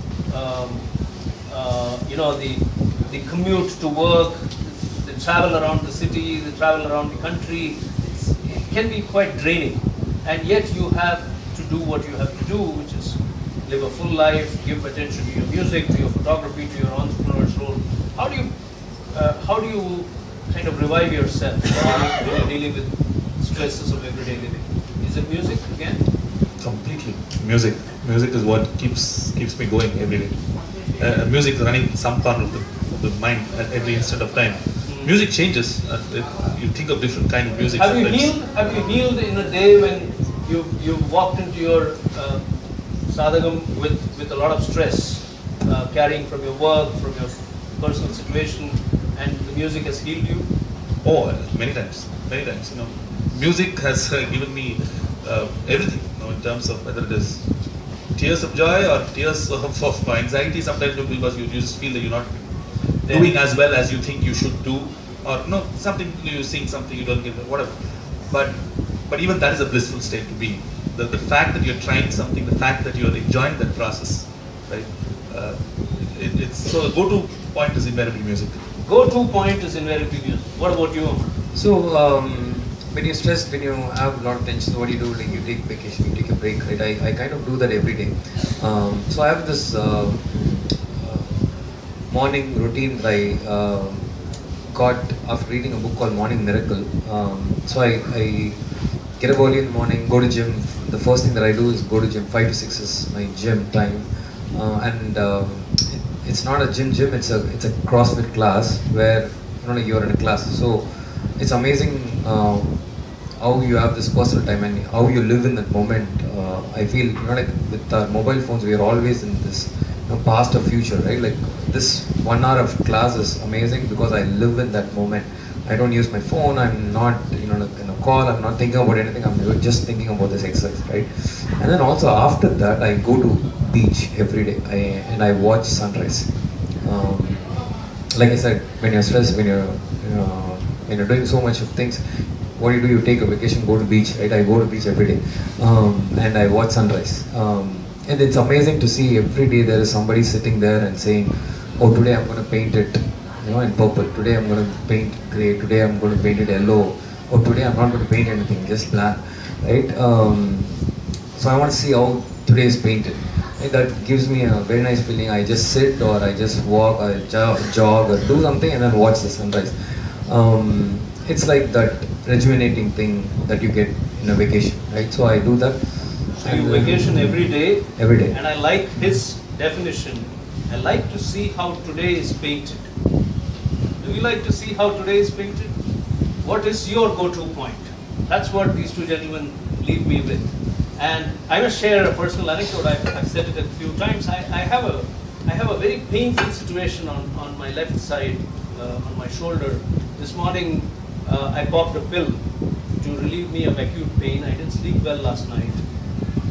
the commute to work, the travel around the city, the travel around the country. It can be quite draining, and yet you have to do what you have to do, which is live a full life, give attention to your music, to your photography, to your entrepreneur's role. How do you kind of revive yourself when you're dealing with stresses of everyday living? Is it music again? Completely. Music. Music is what keeps me going every day. Music is running some part of the mind at every instant of time. Music changes. You think of different kind of music. Have you healed in a day when you walked into your sadhagam with a lot of stress, carrying from your work, from your personal situation, and the music has healed you? Oh, many times. You know, music has given me everything. You know, in terms of whether it is tears of joy or tears of anxiety. Sometimes because you just feel that you're not doing as well as you think you should do, or no, something you sing something you don't get, whatever. But even that is a blissful state to be. The fact that you're trying something, the fact that you're enjoying that process, right? So the go-to point is invariably music. Go-to point is invariably music. What about you, Amar? So when you're stressed, when you have a lot of tension, what do you do? Like you take vacation, you take a break, right? I kind of do that every day. So I have this morning routine that I got after reading a book called Morning Miracle. So I get up early in the morning, go to gym. The first thing that I do is go to gym. 5 to 6 is my gym time, and it's not a gym. It's a CrossFit class where you're in a class. So it's amazing how you have this personal time and how you live in that moment. I feel like with our mobile phones, we are always in this past or future, right? Like this 1 hour of class is amazing because I live in that moment. I don't use my phone. I'm not in a call. I'm not thinking about anything. I'm just thinking about this exercise, right? And then also after that, I go to beach every day and I watch sunrise. Like I said, when you're stressed, when you're doing so much of things, what do? You take a vacation, go to beach, right? I go to beach every day, and I watch sunrise. And it's amazing to see every day there is somebody sitting there and saying, oh, today I'm going to paint it, you know, in purple. Today I'm going to paint grey. Today I'm going to paint it yellow. Or today I'm not going to paint anything, just black, right? So I want to see how today is painted. Right? That gives me a very nice feeling. I just sit or I just walk, or jog or do something and then watch the sunrise. It's like that rejuvenating thing that you get in a vacation, right? So I do that. So you vacation every day? Every day. And I like his definition. I like to see how today is painted. Do you like to see how today is painted? What is your go-to point? That's what these two gentlemen leave me with. And I will share a personal anecdote. I've said it a few times. I have a very painful situation on my left side, on my shoulder. This morning, I popped a pill to relieve me of acute pain. I didn't sleep well last night,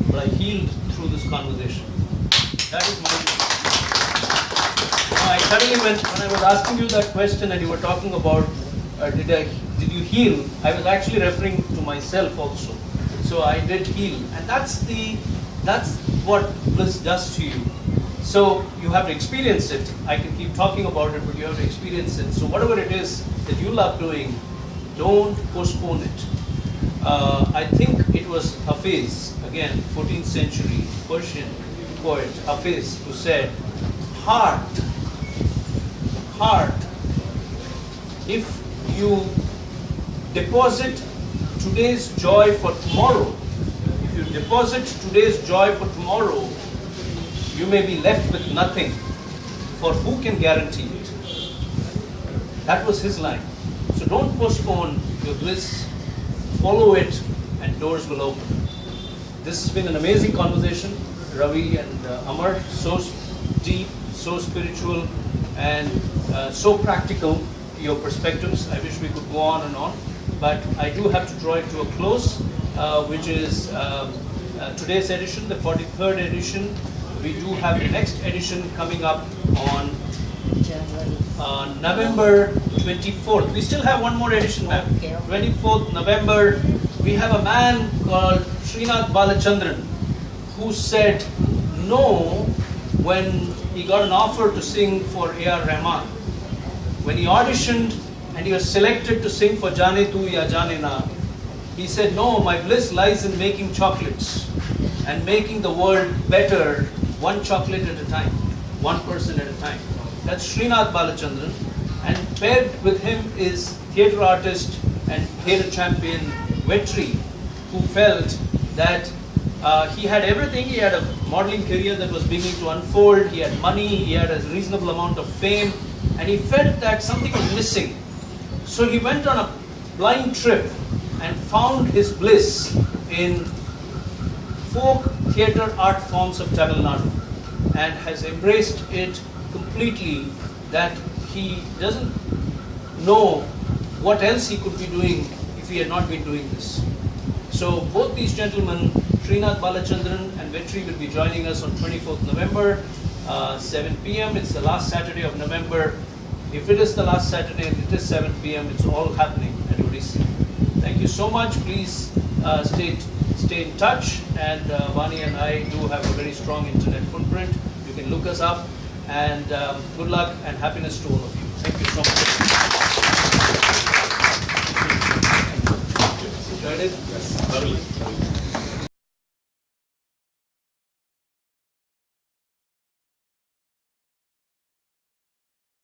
but I healed through this conversation. That is my view. I suddenly, when I was asking you that question and you were talking about did you heal, I was actually referring to myself also. So I did heal, and that's what Bliss does to you. So you have to experience it. I can keep talking about it, but you have to experience it. So whatever it is that you love doing, don't postpone it. I think it was Hafiz, again, 14th century Persian poet Hafiz, who said, heart, if you deposit today's joy for tomorrow, if you deposit today's joy for tomorrow, you may be left with nothing, for who can guarantee it? That was his line. So don't postpone your bliss, follow it, and doors will open. This has been an amazing conversation, Ravi and Amar, so deep, so spiritual, and so practical, your perspectives. I wish we could go on and on, but I do have to draw it to a close, which is today's edition, the 43rd edition. We do have the next edition coming up on November 24th. We still have one more edition, ma'am. 24th November. We have a man called Srinath Balachandran who said no when he got an offer to sing for A.R. Rahman. When he auditioned and he was selected to sing for Jaane Tu Ya Jaane Na, he said, no, my bliss lies in making chocolates and making the world better, one chocolate at a time, one person at a time. That's Srinath Balachandran, and paired with him is theatre artist and theatre champion Vetri, who felt that he had everything. He had a modeling career that was beginning to unfold, he had money, he had a reasonable amount of fame, and he felt that something was missing. So he went on a blind trip and found his bliss in folk theatre art forms of Tamil Nadu, and has embraced it completely, that he doesn't know what else he could be doing if he had not been doing this. So both these gentlemen, Srinath Balachandran and Vetri, will be joining us on 24th November, 7 p.m. It's the last Saturday of November. If it is the last Saturday and it is 7 p.m., it's all happening at Odyssey. Thank you so much. Please stay in touch, and Vani and I do have a very strong internet footprint. You can look us up, and good luck and happiness to all of you. Thank you so much. Enjoyed it? Yes. Lovely.